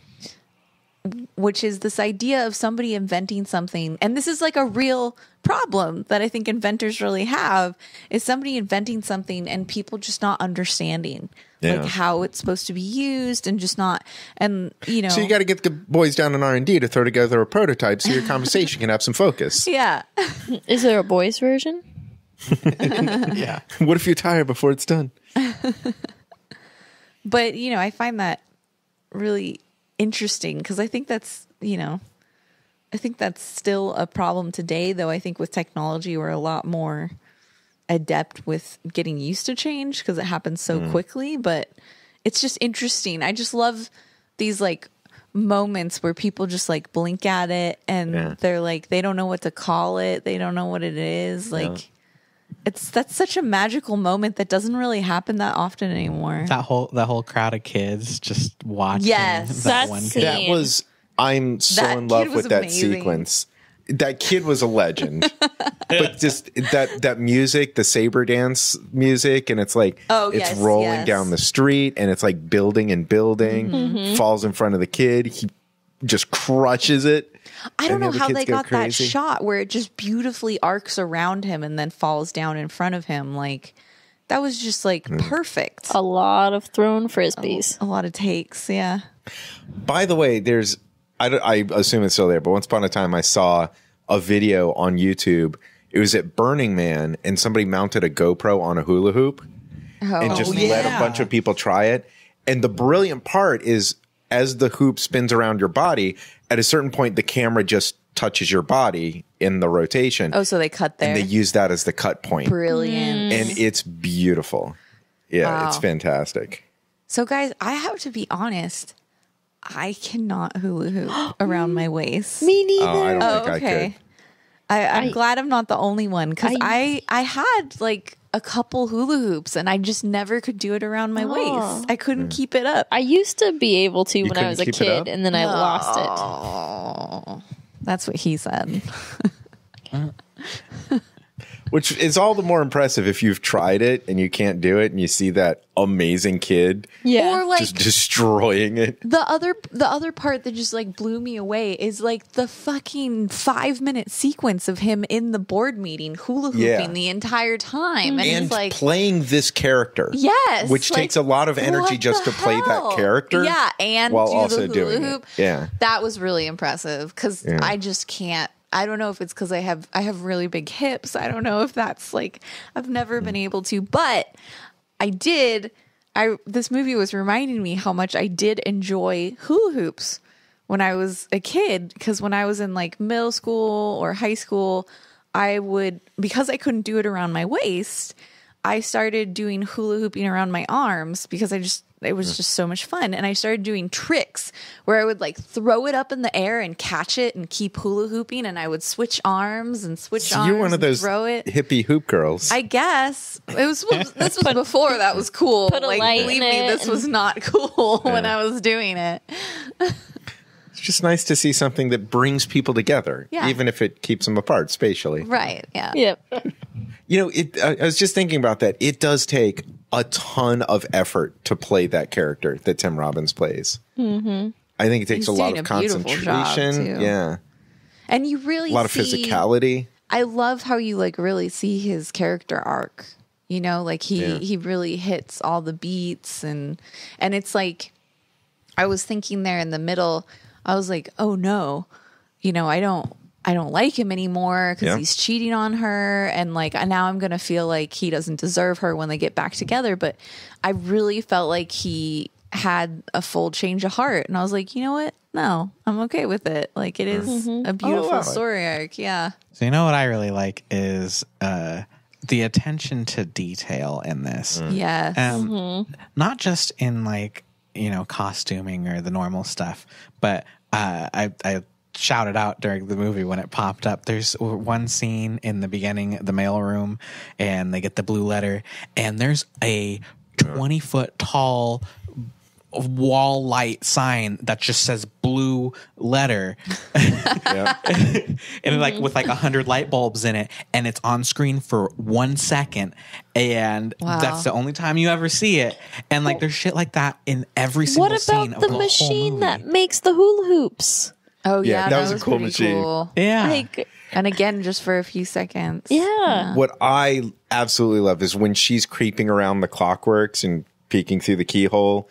which is this idea of somebody inventing something. And this is like a real problem that I think inventors really have, is somebody inventing something and people just not understanding like how it's supposed to be used and just not, and So you got to get the boys down in R&D to throw together a prototype so your conversation can have some focus. Yeah. Is there a boys version? Yeah. What if you're tired before it's done? But, I find that really interesting because I think that's, I think that's still a problem today, though I think with technology we're a lot more adept with getting used to change because it happens so quickly. But it's just interesting. I just love these like moments where people just like blink at it and they're like, they don't know what to call it. They don't know what it is. Like that's such a magical moment that doesn't really happen that often anymore. That whole crowd of kids just watching. Yes, that one kid. That was, I'm so in love with that sequence. That kid was a legend. But just that music, the saber dance music, and it's like it's rolling down the street and it's like building and building, falls in front of the kid, he just crushes it. I don't know how they got that shot where it just beautifully arcs around him and then falls down in front of him. Like, that was just like perfect. A lot of thrown frisbees. A lot of takes, yeah. By the way, I assume it's still there, but once upon a time I saw a video on YouTube. It was at Burning Man, and somebody mounted a GoPro on a hula hoop and just let a bunch of people try it. And the brilliant part is, as the hoop spins around your body, at a certain point, the camera just touches your body in the rotation. Oh, so they cut there. And they use that as the cut point. Brilliant. And it's beautiful. Yeah, It's fantastic. So, guys, I have to be honest. I cannot hula hoop around my waist. Me neither. Oh, I don't think I could. I'm glad I'm not the only one because I had like a couple hula hoops, and I just never could do it around my waist. I couldn't keep it up. I used to be able to when I was a keep it kid, up? and then I lost it. Oh, that's what he said. Which is all the more impressive if you've tried it and you can't do it, and you see that amazing kid Yeah. Or like just destroying it. the other part that just like blew me away is like the fucking 5-minute sequence of him in the board meeting hula hooping Yeah. the entire time, and And it's like playing this character. yes, Which like, takes a lot of energy what just the to play that hell? character. Yeah, and while do also the hula doing hoop. it. Yeah. That was really impressive because Yeah. I just can't. I don't know if it's because I have really big hips. I don't know if that's like I've never been able to, but I did. This movie was reminding me how much I did enjoy hula hoops when I was a kid, because when I was in like middle school or high school, I would, because I couldn't do it around my waist, I started doing hula hooping around my arms because it was just so much fun. And I started doing tricks where I would like throw it up in the air and catch it and keep hula hooping, and I would switch arms and switch arms. You're one of and those throw it. hippie hoop girls. I guess this was before that was cool. Put a like, light believe in me, it this was not cool when Yeah. I was doing it. It's just nice to see something that brings people together, Yeah. even if it keeps them apart spatially. Right? Yeah. Yep. You know, I was just thinking about that. It does take a ton of effort to play that character that Tim Robbins plays. Mm-hmm. I think it takes He's a lot doing of a beautiful job, concentration. too. Yeah. And you really A lot of see, physicality. I love how you like really see his character arc. You know, like Yeah. he really hits all the beats, and it's like I was thinking there in the middle, I was like, oh no, you know, I don't like him anymore because Yeah. he's cheating on her, and like now I'm gonna feel like he doesn't deserve her when they get back together. But I really felt like he had a full change of heart, and I was like, you know what? No, I'm okay with it. Like it is a beautiful wow. story arc. Yeah. So you know what I really like is the attention to detail in this. Yes. Not just in like, you know, costuming or the normal stuff, but I shouted out during the movie when it popped up. There's one scene in the beginning, the mailroom, and they get the blue letter, and there's a 20-foot tall wall light sign that just says blue letter Yeah. and like with like 100 light bulbs in it, and it's on screen for 1 second, and Wow. that's the only time you ever see it. And like there's shit like that in every single What scene about of the the machine whole that movie. makes the hula hoops? Oh Yeah, yeah, that was a cool pretty machine. cool. Yeah. Like, And again, just for a few seconds. yeah. What I absolutely love is when she's creeping around the clockworks and peeking through the keyhole,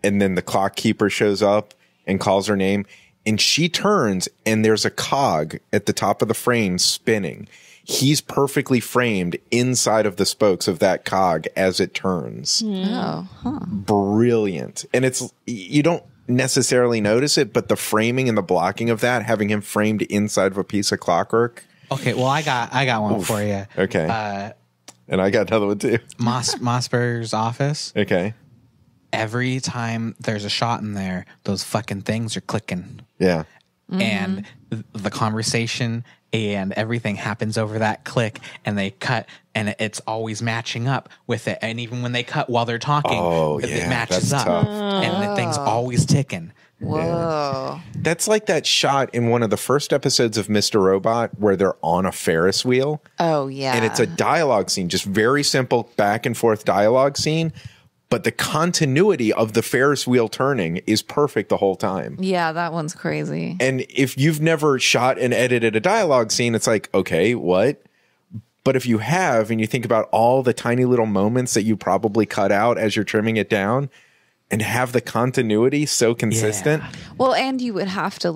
and then the clock keeper shows up and calls her name, and she turns and there's a cog at the top of the frame spinning. He's perfectly framed inside of the spokes of that cog as it turns. Oh, huh. Brilliant. And you don't necessarily notice it, but the framing and the blocking of that, having him framed inside of a piece of clockwork. Okay, well I got one for you. Okay. And I got another one too. Mossberg's office. Okay. Every time there's a shot in there, those fucking things are clicking. Yeah. And the conversation and everything happens over that click, and they cut, and it's always matching up with it. And even when they cut while they're talking, it matches that's up, tough. and the thing's always ticking. Whoa. That's like that shot in one of the first episodes of Mr. Robot where they're on a Ferris wheel. Oh, yeah. And it's a dialogue scene, just very simple back and forth dialogue scene. But the continuity of the Ferris wheel turning is perfect the whole time. Yeah, that one's crazy. And if you've never shot and edited a dialogue scene, it's like, okay, what? But if you have, and you think about all the tiny little moments that you probably cut out as you're trimming it down, and have the continuity so consistent. Yeah. Well, and you would have to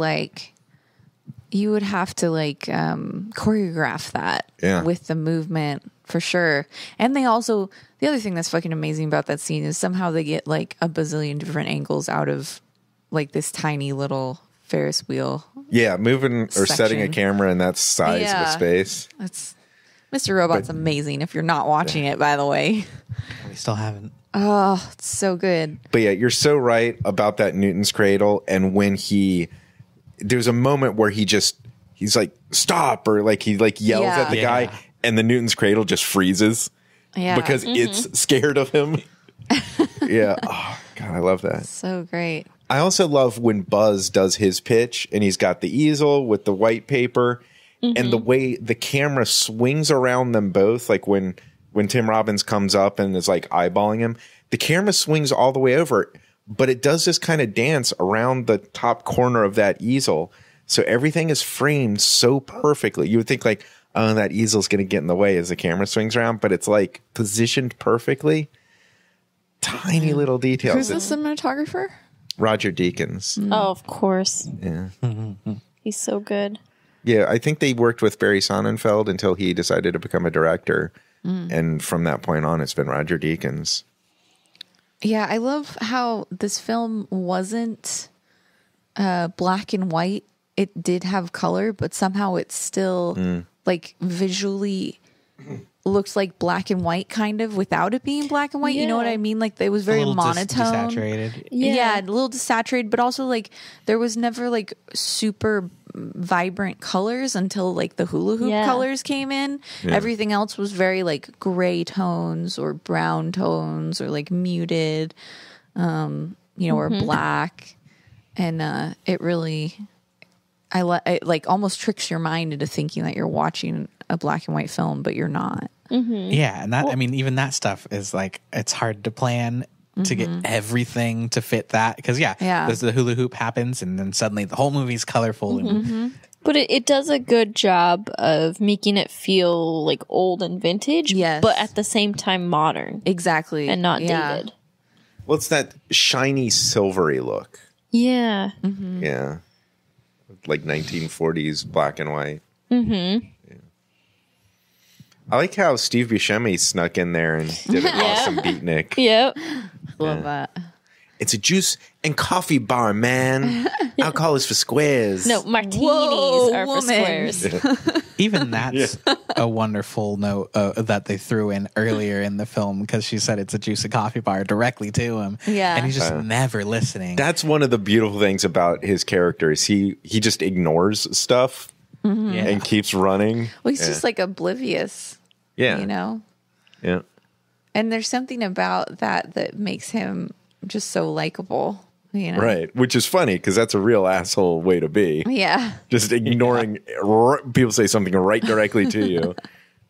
choreograph that with the movement for sure. And the other thing that's fucking amazing about that scene is somehow they get like a bazillion different angles out of like this tiny little Ferris wheel. Yeah, moving or setting a Section. camera in that size of a Yeah. space. That's Mr. Robot's amazing if you're not watching it, by the way. We still haven't. Oh, it's so good. But yeah, you're so right about that Newton's cradle. And when there's a moment where he's like, stop, or like he like yells Yeah. at the guy, and the Newton's cradle just freezes. because it's scared of him. Yeah. Oh, God, I love that. So great. I also love when Buzz does his pitch and he's got the easel with the white paper and the way the camera swings around them both. Like when Tim Robbins comes up and is like eyeballing him, the camera swings all the way over, but it does this kind of dance around the top corner of that easel. So everything is framed so perfectly. You would think like, oh, that easel's going to get in the way as the camera swings around, but it's like positioned perfectly. Tiny little details. Who's the cinematographer? Roger Deakins. Oh, of course. Yeah. He's so good. Yeah, I think they worked with Barry Sonnenfeld until he decided to become a director. And from that point on, it's been Roger Deakins. Yeah, I love how this film wasn't black and white. It did have color, but somehow it's still like visually looks like black and white kind of without it being black and white. You know what I mean? Like it was very monotone. Desaturated. Yeah, a little desaturated, but also like there was never like super vibrant colors until like the hula hoop colors came in. Yeah. Everything else was very like gray tones or brown tones or like muted, or black. And it really, it like almost tricks your mind into thinking that you're watching a black and white film, but you're not. Yeah, and that I mean, even that stuff is like it's hard to plan to get everything to fit that because there's the hula hoop happens, and then suddenly the whole movie's colorful. But it does a good job of making it feel like old and vintage, but at the same time modern. Exactly, and not dated. Well, it's that shiny silvery look. Yeah. Yeah. Like 1940s black and white. I like how Steve Buscemi snuck in there and did an awesome beatnik. Yep. Love that. It's a juice and coffee bar, man. Alcohol is for squares. No, martinis are for squares. Even that's a wonderful note that they threw in earlier in the film because she said it's a juice and coffee bar directly to him. Yeah. And he's just never listening. That's one of the beautiful things about his character is he just ignores stuff and keeps running. Well, he's just like oblivious. Yeah. You know? Yeah. And there's something about that makes him just so likable, you know? Right. Which is funny because that's a real asshole way to be. Yeah. Just ignoring people say something right directly to you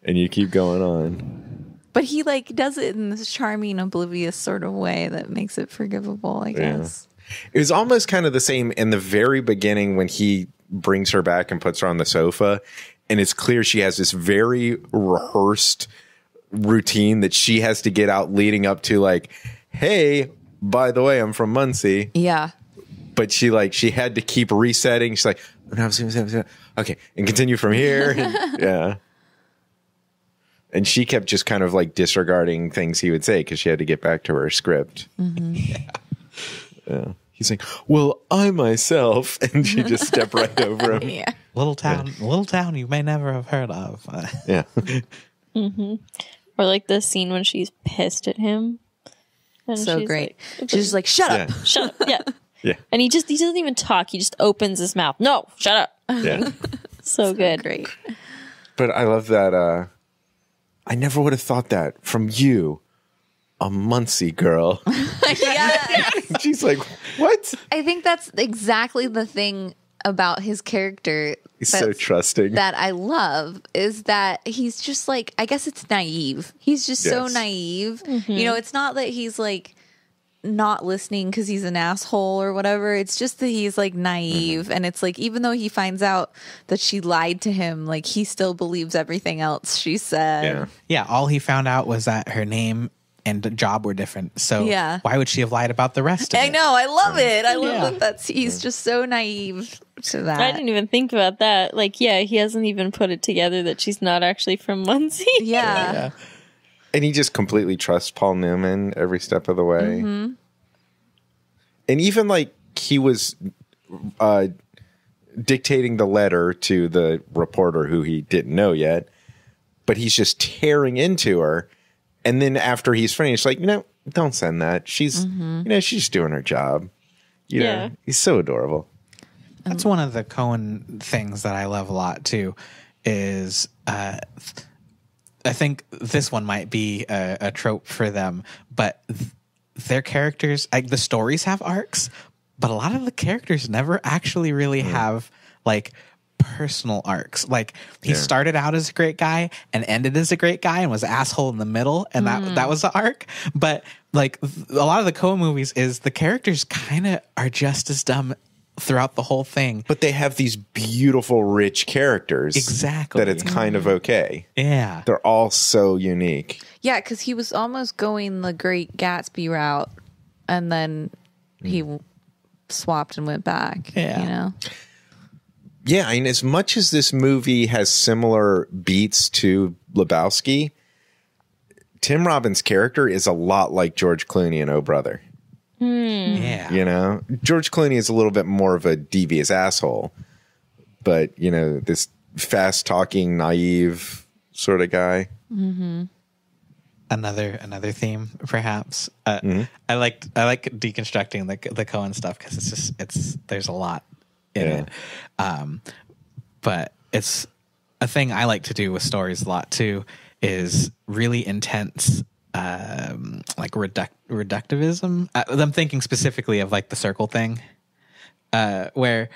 and you keep going on. But he like does it in this charming, oblivious sort of way that makes it forgivable, I guess. It was almost kind of the same in the very beginning when he brings her back and puts her on the sofa. And it's clear she has this very rehearsed routine that she has to get out leading up to like, hey, by the way, I'm from Muncie. Yeah. But she had to keep resetting. She's like, okay, and continue from here. And, and she kept just kind of like disregarding things he would say because she had to get back to her script. Yeah. He's like, well, I myself, and she just stepped right over him. Yeah. Little town you may never have heard of. Yeah. Or like the scene when she's pissed at him. And so she's great. Like, she's just like, shut up. Shut up. Yeah. Yeah. And he doesn't even talk. He just opens his mouth. No, shut up. Yeah. So good. Great. But I love that. I never would have thought that from you, a Muncie girl. Yeah. She's like, what? I think that's exactly the thing about his character. He's so trusting. That I love is that he's just like, I guess it's naive. He's just so naive. You know, it's not that he's like not listening because he's an asshole or whatever. It's just that he's like naive. And it's like, even though he finds out that she lied to him, like he still believes everything else she said. Yeah, all he found out was that her name and job were different. So why would she have lied about the rest of it? I know. I love it. I love that he's just so naive to that. I didn't even think about that. Like, he hasn't even put it together that she's not actually from Muncie. Yeah. And he just completely trusts Paul Newman every step of the way. And even like he was dictating the letter to the reporter who he didn't know yet, but he's just tearing into her. And then after he's finished, like, don't send that. She's, she's just doing her job. You know, he's so adorable. That's one of the Coen things that I love a lot too, is I think this one might be a trope for them, but their characters, like the stories have arcs, but a lot of the characters never actually really have like personal arcs. Like he started out as a great guy and ended as a great guy and was an asshole in the middle, and that was the arc. But like a lot of the Coen movies is the characters kind of are just as dumb throughout the whole thing, but they have these beautiful, rich characters. Exactly. That it's kind of okay. Yeah. They're all so unique. Yeah, because he was almost going the Great Gatsby route, and then he swapped and went back. Yeah. You know? Yeah, I mean, as much as this movie has similar beats to Lebowski, Tim Robbins' character is a lot like George Clooney in Oh Brother. Yeah. You know, George Clooney is a little bit more of a devious asshole, but, you know, this fast-talking, naive sort of guy. Mm-hmm. Another theme, perhaps. I like deconstructing the Coen stuff because there's a lot in it. But it's a thing I like to do with stories a lot too, is really intense like reductivism. I'm thinking specifically of like the circle thing, where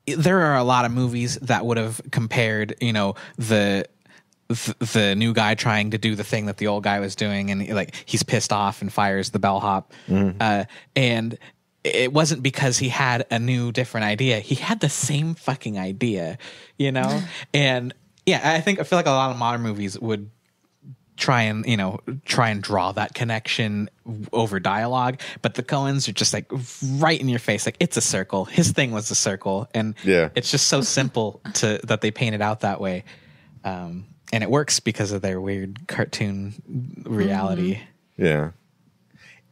there are a lot of movies that would have compared, you know, the new guy trying to do the thing that the old guy was doing, and like he's pissed off and fires the bellhop, and it wasn't because he had a new different idea. He had the same fucking idea, you know? And yeah, I feel like a lot of modern movies would try and draw that connection over dialogue, but the Coens are just like right in your face, like it's a circle. His thing was a circle, and it's just so simple that they paint it out that way, and it works because of their weird cartoon reality. Yeah,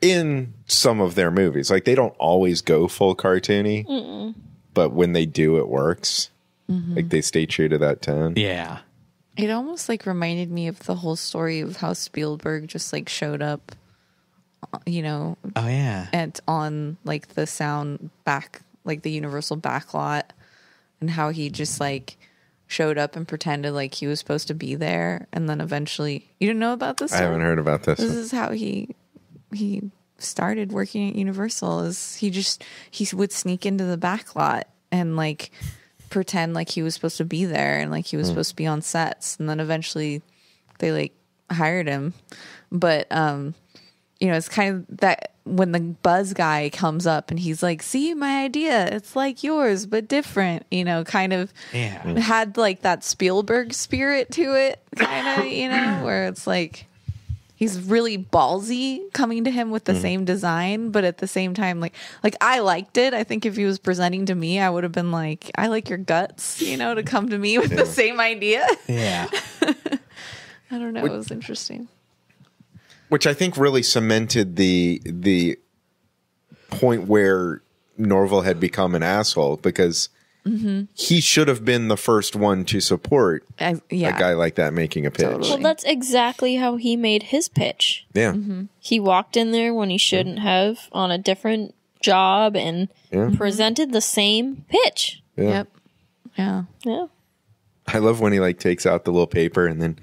in some of their movies, like they don't always go full cartoony, but when they do, it works. Like they stay true to that tone. Yeah. It almost like reminded me of the whole story of how Spielberg just like showed up, you know. Oh yeah. And on like the sound back, like the Universal backlot, and how he just like showed up and pretended like he was supposed to be there, and then eventually, you didn't know about this? I haven't heard about this. This is how he started working at Universal. Is he would sneak into the backlot and like pretend like he was supposed to be there and like he was supposed to be on sets, and then eventually they like hired him. But you know, it's kind of that when the buzz guy comes up and he's like, see, my idea, it's like yours but different, you know, kind of had like that Spielberg spirit to it, kind of, you know, where it's like he's really ballsy coming to him with the same design, but at the same time, like I liked it. I think if he was presenting to me, I would have been like, I like your guts, you know, to come to me with the same idea. Yeah. I don't know. It was interesting. Which I think really cemented the point where Norville had become an asshole, because he should have been the first one to support a guy like that making a pitch. Totally. Well, that's exactly how he made his pitch. Yeah. He walked in there when he shouldn't have, on a different job, and presented the same pitch. Yeah. Yep. Yeah. Yeah. I love when he like takes out the little paper and then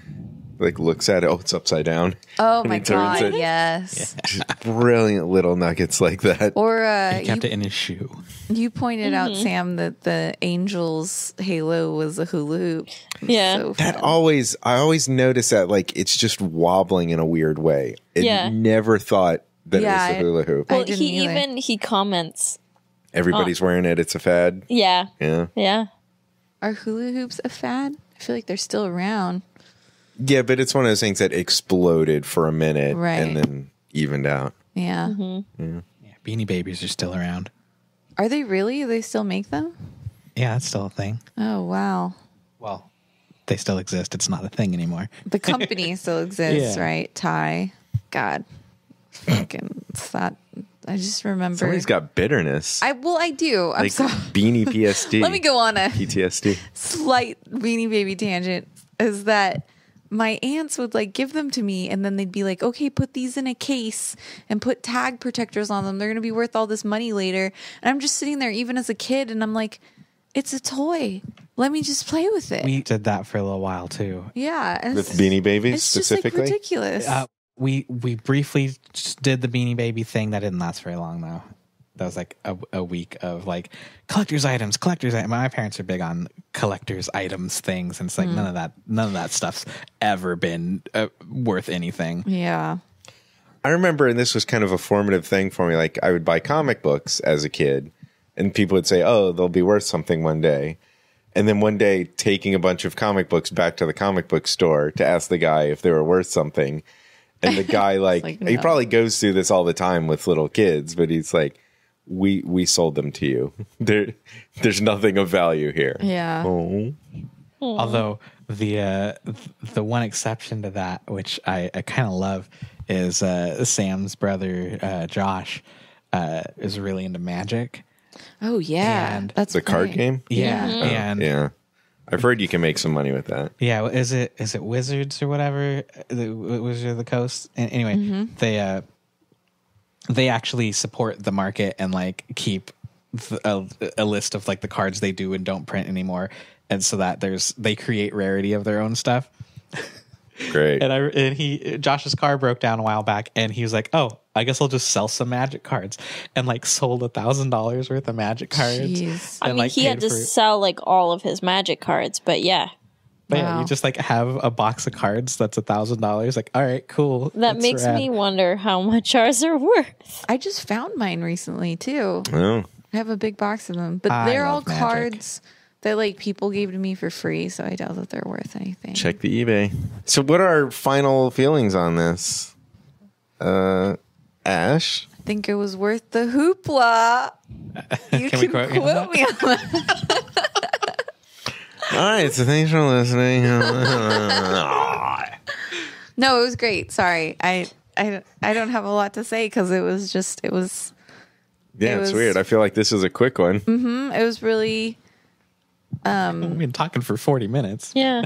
like looks at it. Oh, it's upside down. Oh And my he turns God. it. Yes. Just brilliant little nuggets like that. Or He kept it in his shoe. you pointed out, Sam, that the Angels halo was a hula hoop. Yeah. So That fun. I always notice that like it's just wobbling in a weird way. I never thought that it was a hula hoop. Well, didn't either. he comments. Everybody's wearing it. It's a fad. Yeah. Yeah. Yeah. Are hula hoops a fad? I feel like they're still around. Yeah, but it's one of those things that exploded for a minute Right. and then evened out. Yeah. Yeah, Beanie Babies are still around. Are they really? Do they still make them? Yeah, that's still a thing. Oh, wow. Well, they still exist. It's not a thing anymore. The company still exists, Yeah. right? Ty. God. Fucking that. I just remember. Somebody's got bitterness. I do. I'm like sorry. Beanie PSD. Let me go on a PTSD. slight Beanie Baby tangent. Is that my aunts would like give them to me, and then they'd be like, okay, put these in a case and put tag protectors on them. They're going to be worth all this money later. And I'm just sitting there even as a kid, and I'm like, It's a toy. Let me just play with it. We did that for a little while too. Yeah. And With Beanie Babies it's specifically? just like ridiculous. We briefly just did the Beanie Baby thing. That didn't last very long though. That was like a week of like collector's items. My parents are big on collector's items things, and it's like none of that stuff's ever been worth anything. Yeah. I remember, and this was kind of a formative thing for me, like I would buy comic books as a kid, and people would say, oh, they'll be worth something one day. And then one day taking a bunch of comic books back to the comic book store to ask the guy if they were worth something. And the guy he no. probably goes through this all the time with little kids, but he's like, we sold them to you. There's nothing of value here. Yeah. Oh. Although the one exception to that, which I kind of love, is Sam's brother Josh is really into Magic. Oh yeah, And that's It's a card game? Yeah, Yeah. and Yeah. I've heard you can make some money with that. yeah, is it Wizards or whatever? The Wizard of the Coast. And anyway, they actually support the market and like keep a list of like the cards they do and don't print anymore, and so that they create rarity of their own stuff. Great. And Josh's car broke down a while back, and he was like, "Oh, I guess I'll just sell some Magic cards," and like sold $1,000 worth of Magic cards. Jeez. I And, mean, like, he had paid to for- sell like all of his Magic cards, but yeah, But yeah, Wow. you just like have a box of cards that's $1,000. Like, all right, cool. that That's makes rad. me wonder how much ours are worth. I just found mine recently too. Oh. I have a big box of them, but I they're all love Magic. cards that like people gave to me for free, so I doubt that they're worth anything. Check the eBay. So what are our final feelings on this? Ash? I think it was worth the hoopla. You Can we can quote you on quote me on that. All right, so thanks for listening. No, it was great. Sorry, I don't have a lot to say because it was Yeah, It it's was- weird. I feel like this is a quick one. it was really We've been talking for 40 minutes. Yeah,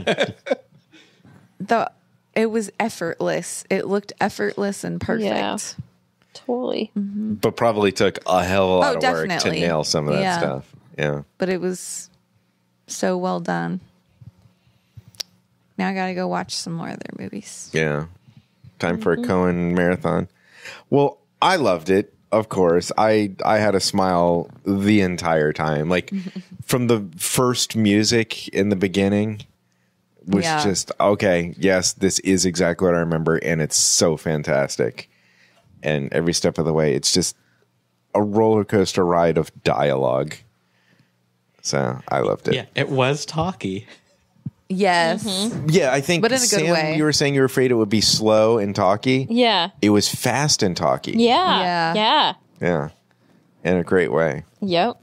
it was effortless. It looked effortless and perfect. Yeah. totally. But probably took a hell of a lot of work to definitely. nail some of that Yeah. stuff. Yeah. But it was so well done. Now I got to go watch some more of their movies. Yeah. Time for a Coen marathon. Well, I loved it. Of course, I had a smile the entire time. Like from the first music in the beginning was Yeah. just, okay, yes, this is exactly what I remember. And it's so fantastic. And every step of the way, it's just a roller coaster ride of dialogue. So I loved it. Yeah, it was talky. Yes. Yeah, I think, But in a good Sam, way. you were saying you were afraid it would be slow and talky. Yeah, It was fast and talky. yeah, Yeah. Yeah. In a great way. Yep.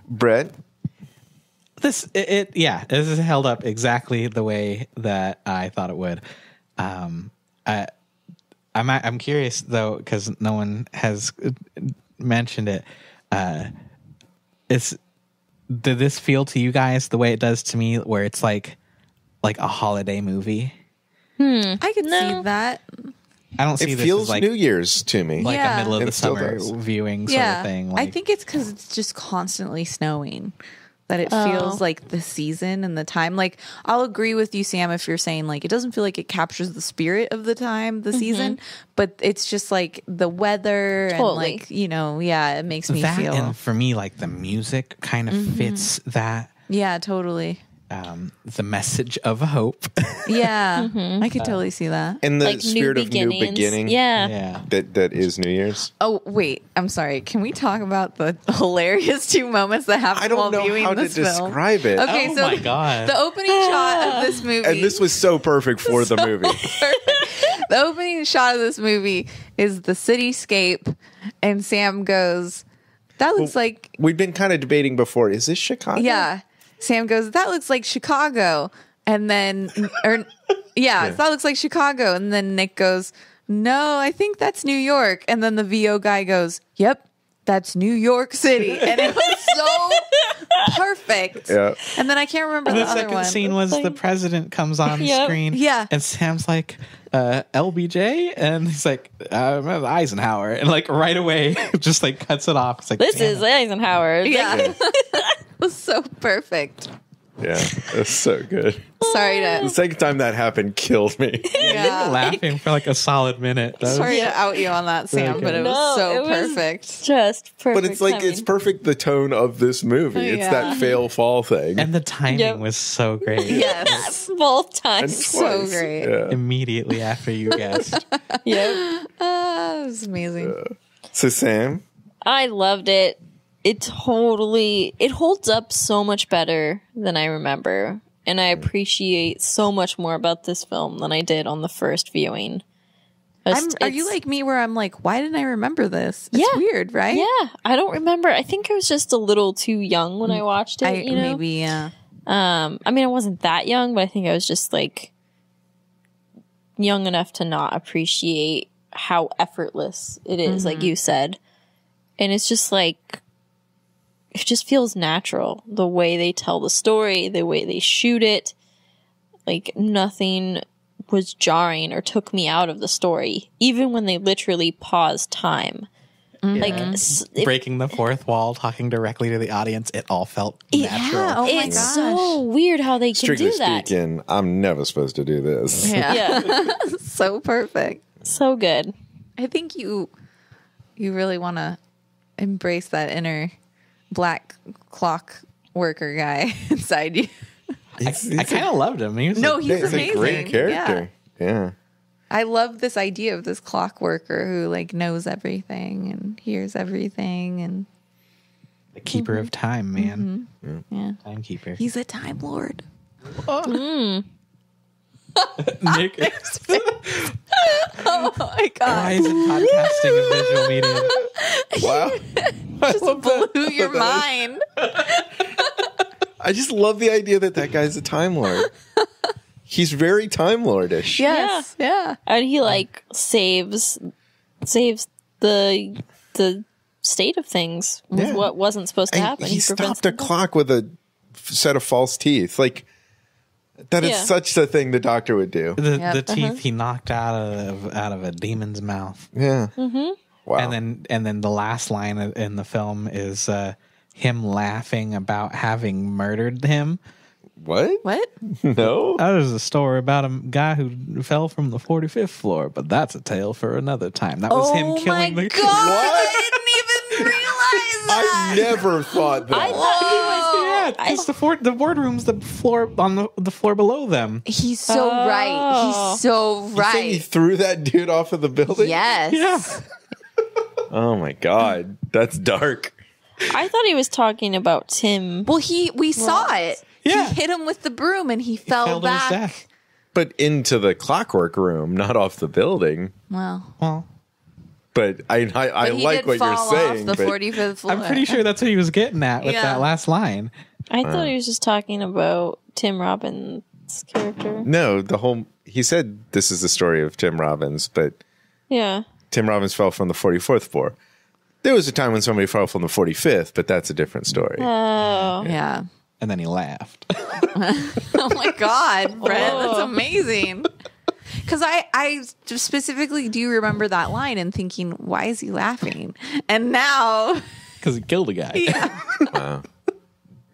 Brett? This is held up exactly the way that I thought it would. I'm curious though, because no one has mentioned it. Did this feel to you guys the way it does to me, where it's like a holiday movie? I could No. see that. I don't see It this feels as like New Year's to me. Yeah. a middle of It the still summer does. viewing sort of thing. I think it's because it's just constantly snowing that it feels like the season and the time. Like, I'll agree with you, Sam, if you're saying like it doesn't feel like it captures the spirit of the time, the season, but it's just like the weather Totally. and like, it makes me that, feel. and for me, like the music kind of fits that. Yeah, totally. The message of hope. Yeah, I could totally see that. And the Like spirit new of new beginnings. beginning. Yeah. Yeah. That is New Year's. Oh, wait, I'm sorry. Can we talk about the hilarious 2 moments that happened I while don't know viewing how to this film? describe it. Okay, Oh so my God. the opening shot of this movie. And this was so perfect for the movie. The opening shot of this movie is the cityscape, and Sam goes, "That looks like We've been kind of debating before. Is this Chicago? yeah." Sam goes, "That looks like Chicago," and then that looks like Chicago, and then Nick goes, "No, I think that's New York," and then the VO guy goes, "Yep, that's New York City," and it was so perfect. Yeah. And then I can't remember The the other second one. scene was the president comes on Yep. screen. Yeah. And Sam's like, LBJ? And he's like, Eisenhower. And like right away, just like cuts it off. It's like, This damn is it. Eisenhower. Yeah. was so perfect. Yeah, it's so good. Sorry The to second time that happened killed me. Laughing for like a solid minute. sorry to out you on that, Sam, but it was so perfect. Just perfect. But it's like timing. it's perfect the tone of this movie. It's that fail fall thing. And the timing was so great. Yes, both times. And so twice. great. Yeah. Immediately after you guessed. Yep. It was amazing. So Sam, I loved it. It holds up so much better than I remember. And I appreciate so much more about this film than I did on the first viewing. Are you like me where I'm like, why didn't I remember this? It's weird, right? Yeah, I don't remember. I think I was just a little too young when I watched it. Maybe, yeah. I mean, I wasn't that young, but I think I was just like young enough to not appreciate how effortless it is, like you said. And it's just like, it just feels natural. The way they tell the story, the way they shoot it, like nothing was jarring or took me out of the story, even when they literally paused time. Like breaking the fourth wall, talking directly to the audience, it all felt natural. Yeah, oh my it's gosh. so weird how they can strictly do that. speaking, I'm never supposed to do this. Yeah, So perfect. so good. I think you really want to embrace that inner black clock worker guy inside you. I kind of loved him. He was He's He's amazing. a great character. Yeah. I love this idea of this clock worker who like knows everything and hears everything, and the keeper of time, man. yeah, Timekeeper. he's a time lord. Nick, Oh my god! why is it podcasting a visual medium? Wow. I love that. Blew your mind. I just love the idea that guy's a Time Lord. He's very Time Lordish. Yes, yeah. And he like saves the state of things with Yeah. what wasn't supposed to And happen. he prevents stopped a the death. clock with a set of false teeth. Like, that is Yeah. such a thing the Doctor would do. The teeth he knocked out of a demon's mouth. Yeah. Wow. And then the last line in the film is him laughing about having murdered him. What? No. That is a story about a guy who fell from the 45th floor, but that's a tale for another time. That was him killing the God! I didn't even realize that. I never thought that. I thought he was. Yeah, it's the boardroom's the floor on the floor below them. He's so right. He's so You think he right. threw that dude off of the building? Yes. Yeah. Oh my God. That's dark. I thought he was talking about Tim. Well, we saw it. Yeah. He hit him with the broom and he fell Fell to his back. death. But into the clockwork room, not off the building. Well, Well, But I but he like did what you're fall saying. off the but 45th floor. I'm pretty sure that's what he was getting at with Yeah. that last line. I thought he was just talking about Tim Robbins' character. No, he said this is the story of Tim Robbins, but Yeah. Tim Robbins fell from the 44th floor. There was a time when somebody fell from the 45th, but that's a different story. Oh. Yeah. And then he laughed. Oh my God, Brett, that's amazing. Because I specifically do remember that line and thinking, why is he laughing? And now, Because he killed a guy.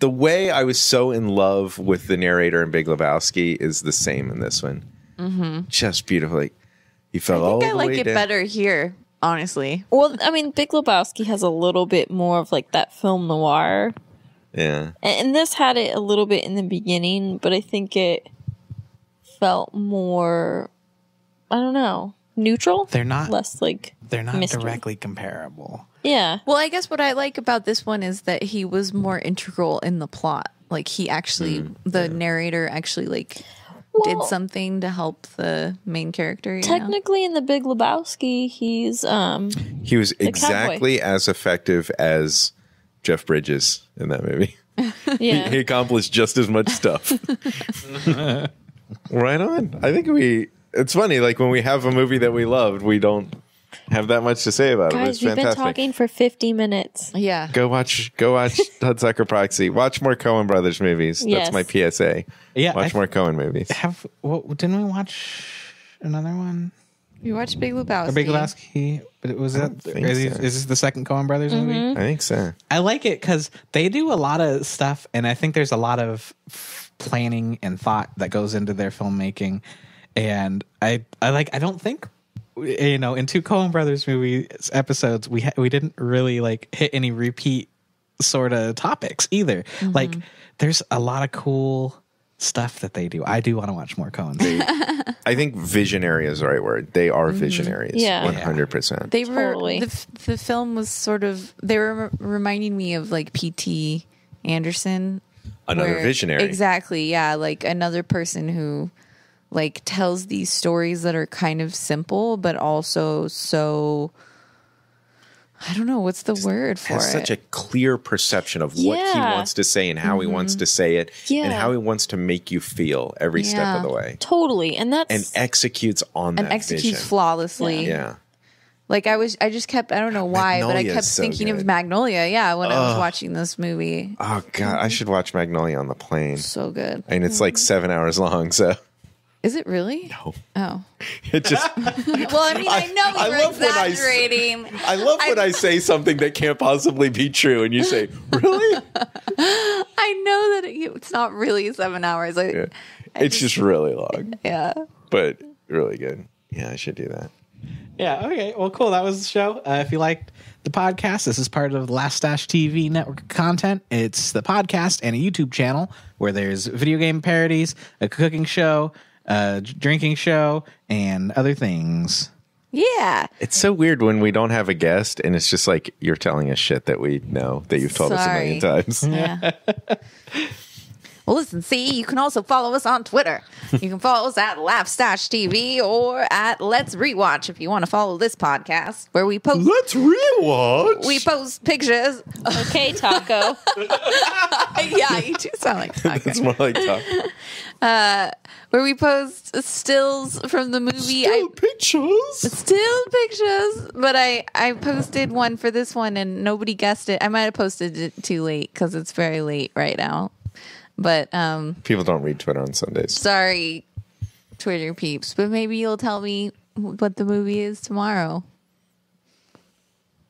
The way I was so in love with the narrator in Big Lebowski is the same in this one. Mm-hmm. Just beautifully. He fell all I the like way it down. better here, honestly. Well, I mean, Big Lebowski has a little bit more of like that film noir. Yeah. And this had it a little bit in the beginning, but I think it felt more, I don't know, neutral. They're not mystery. directly comparable. Yeah. Well, I guess what I like about this one is that he was more integral in the plot. Like he actually, the narrator actually did Well, something to help the main character. You know? Technically, in the Big Lebowski, he's He was exactly as effective as Jeff Bridges in that movie. yeah. He accomplished just as much stuff. Right on. I think it's funny, like when we have a movie that we loved, we don't have that much to say about it. Guys, It's we've been fantastic. talking for 50 minutes. Yeah. Go watch Hudsucker Proxy. Watch more Coen Brothers movies. Yes. That's my PSA. Yeah, Watch more Coen movies. Didn't we watch another one? You watched Big Lebowski. Or Big Lebowski, but it was is this the second Coen Brothers movie? I think so. I like it because they do a lot of stuff, and I think there's a lot of planning and thought that goes into their filmmaking. And I don't think, in two Coen Brothers movies episodes, we didn't really like hit any repeat sort of topics either. Mm-hmm. Like, there's a lot of cool stuff that they do. I do want to watch more Coens. I think visionary is the right word. They are visionaries. Yeah. 100%. They were Totally. the film was sort of, they were reminding me of like P.T. Anderson. Another visionary. Exactly. Yeah. Like another person who like tells these stories that are kind of simple, but also so, I don't know, what's the word for it? Has such a clear perception of what he wants to say and how he wants to say it and how he wants to make you feel every step of the way. Totally. And executes on that executes vision. flawlessly. Yeah. Like I just kept, I don't know why, but I kept so thinking good. of Magnolia. Yeah. When I was watching this movie. Oh God, I should watch Magnolia on the plane. So good. And it's like 7 hours long, so. Is it really? No. Oh. It just. Well, I mean, I know I you were love when exaggerating. I love when I say something that can't possibly be true, and you say, "Really?" I know that it's not really 7 hours. It's just really long. Yeah. But really good. Yeah, I should do that. Yeah, okay. Well, cool. That was the show. If you liked the podcast, this is part of the Last Dash TV network content. It's the podcast and a YouTube channel where there's video game parodies, a cooking show, a drinking show, and other things. Yeah. It's so weird when we don't have a guest, and it's just like you're telling us shit that we know that you've told us a million times. Yeah. Well, listen, see, you can also follow us on Twitter. You can follow us at LaughStashTV or at Let's Rewatch if you want to follow this podcast where we post. Let's rewatch. We post pictures. Okay, Taco. Yeah, you do sound like Taco. It's more like talk. Where we post stills from the movie. Still pictures. But I posted one for this one and nobody guessed it. I might have posted it too late because it's very late right now. But People don't read Twitter on Sundays. sorry, Twitter peeps. But maybe you'll tell me what the movie is tomorrow.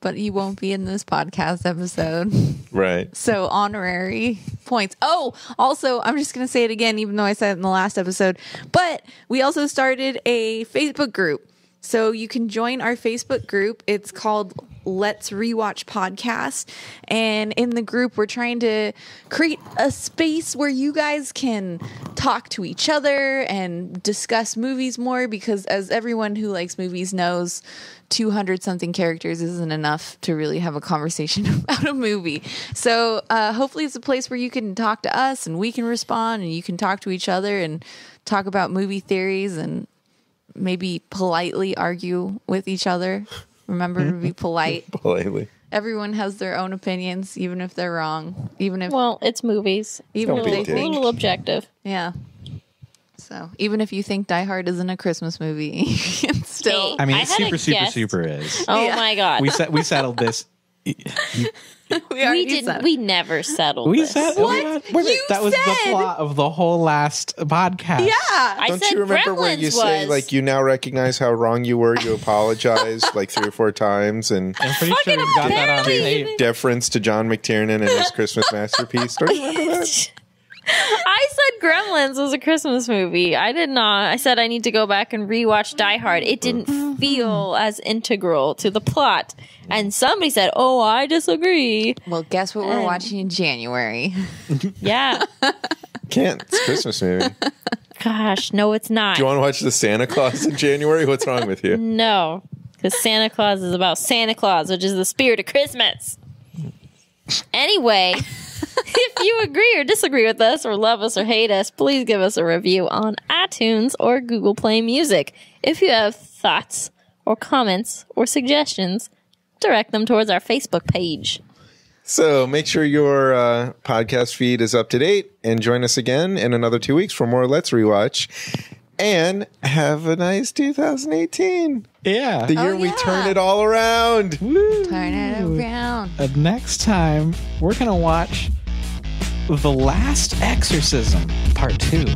But you won't be in this podcast episode. Right. So honorary points. Oh, also, I'm just going to say it again, even though I said it in the last episode. But we also started a Facebook group. So you can join our Facebook group. It's called Let's Rewatch Podcast. And in the group, we're trying to create a space where you guys can talk to each other and discuss movies more, because as everyone who likes movies knows, 200 something characters isn't enough to really have a conversation about a movie. So hopefully it's a place where you can talk to us and we can respond and you can talk to each other and talk about movie theories and maybe politely argue with each other. Remember to be polite. Politely. Everyone has their own opinions, even if they're wrong. Even if It's movies. even Don't if be they a A think, little objective. yeah. So even if you think Die Hard isn't a Christmas movie, you can still. I mean, I it had a guest. super is. Oh Yeah. my God. We settled this. We didn't. We never settled We this. said What? You that was said- the plot of the whole last podcast. Yeah. I Don't said you remember where Gremlins you say, was. like, you now recognize how wrong you were? You apologized like 3 or 4 times and I'm pretty sure we got that on apparently. tape. deference to John McTiernan and his Christmas masterpiece. Don't you remember that? I said Gremlins was a Christmas movie. I did not. I said I need to go back and rewatch Die Hard. It didn't feel as integral to the plot. And somebody said, "Oh, I disagree." Well, guess what we're watching in January? Yeah. Can't. It's a Christmas movie. Do Gosh, no, it's not. you want to watch the Santa Claus in January? What's wrong with you? No, because Santa Claus is about Santa Claus, which is the spirit of Christmas. Anyway, if you agree or disagree with us, or love us or hate us, please give us a review on iTunes or Google Play Music. If you have thoughts or comments or suggestions, direct them towards our Facebook page. So make sure your podcast feed is up to date and join us again in another 2 weeks for more Let's Rewatch. And have a nice 2018. Yeah. The year we yeah. turn it all around. Woo. Turn it around. Next time, we're going to watch The Last Exorcism, Part 2.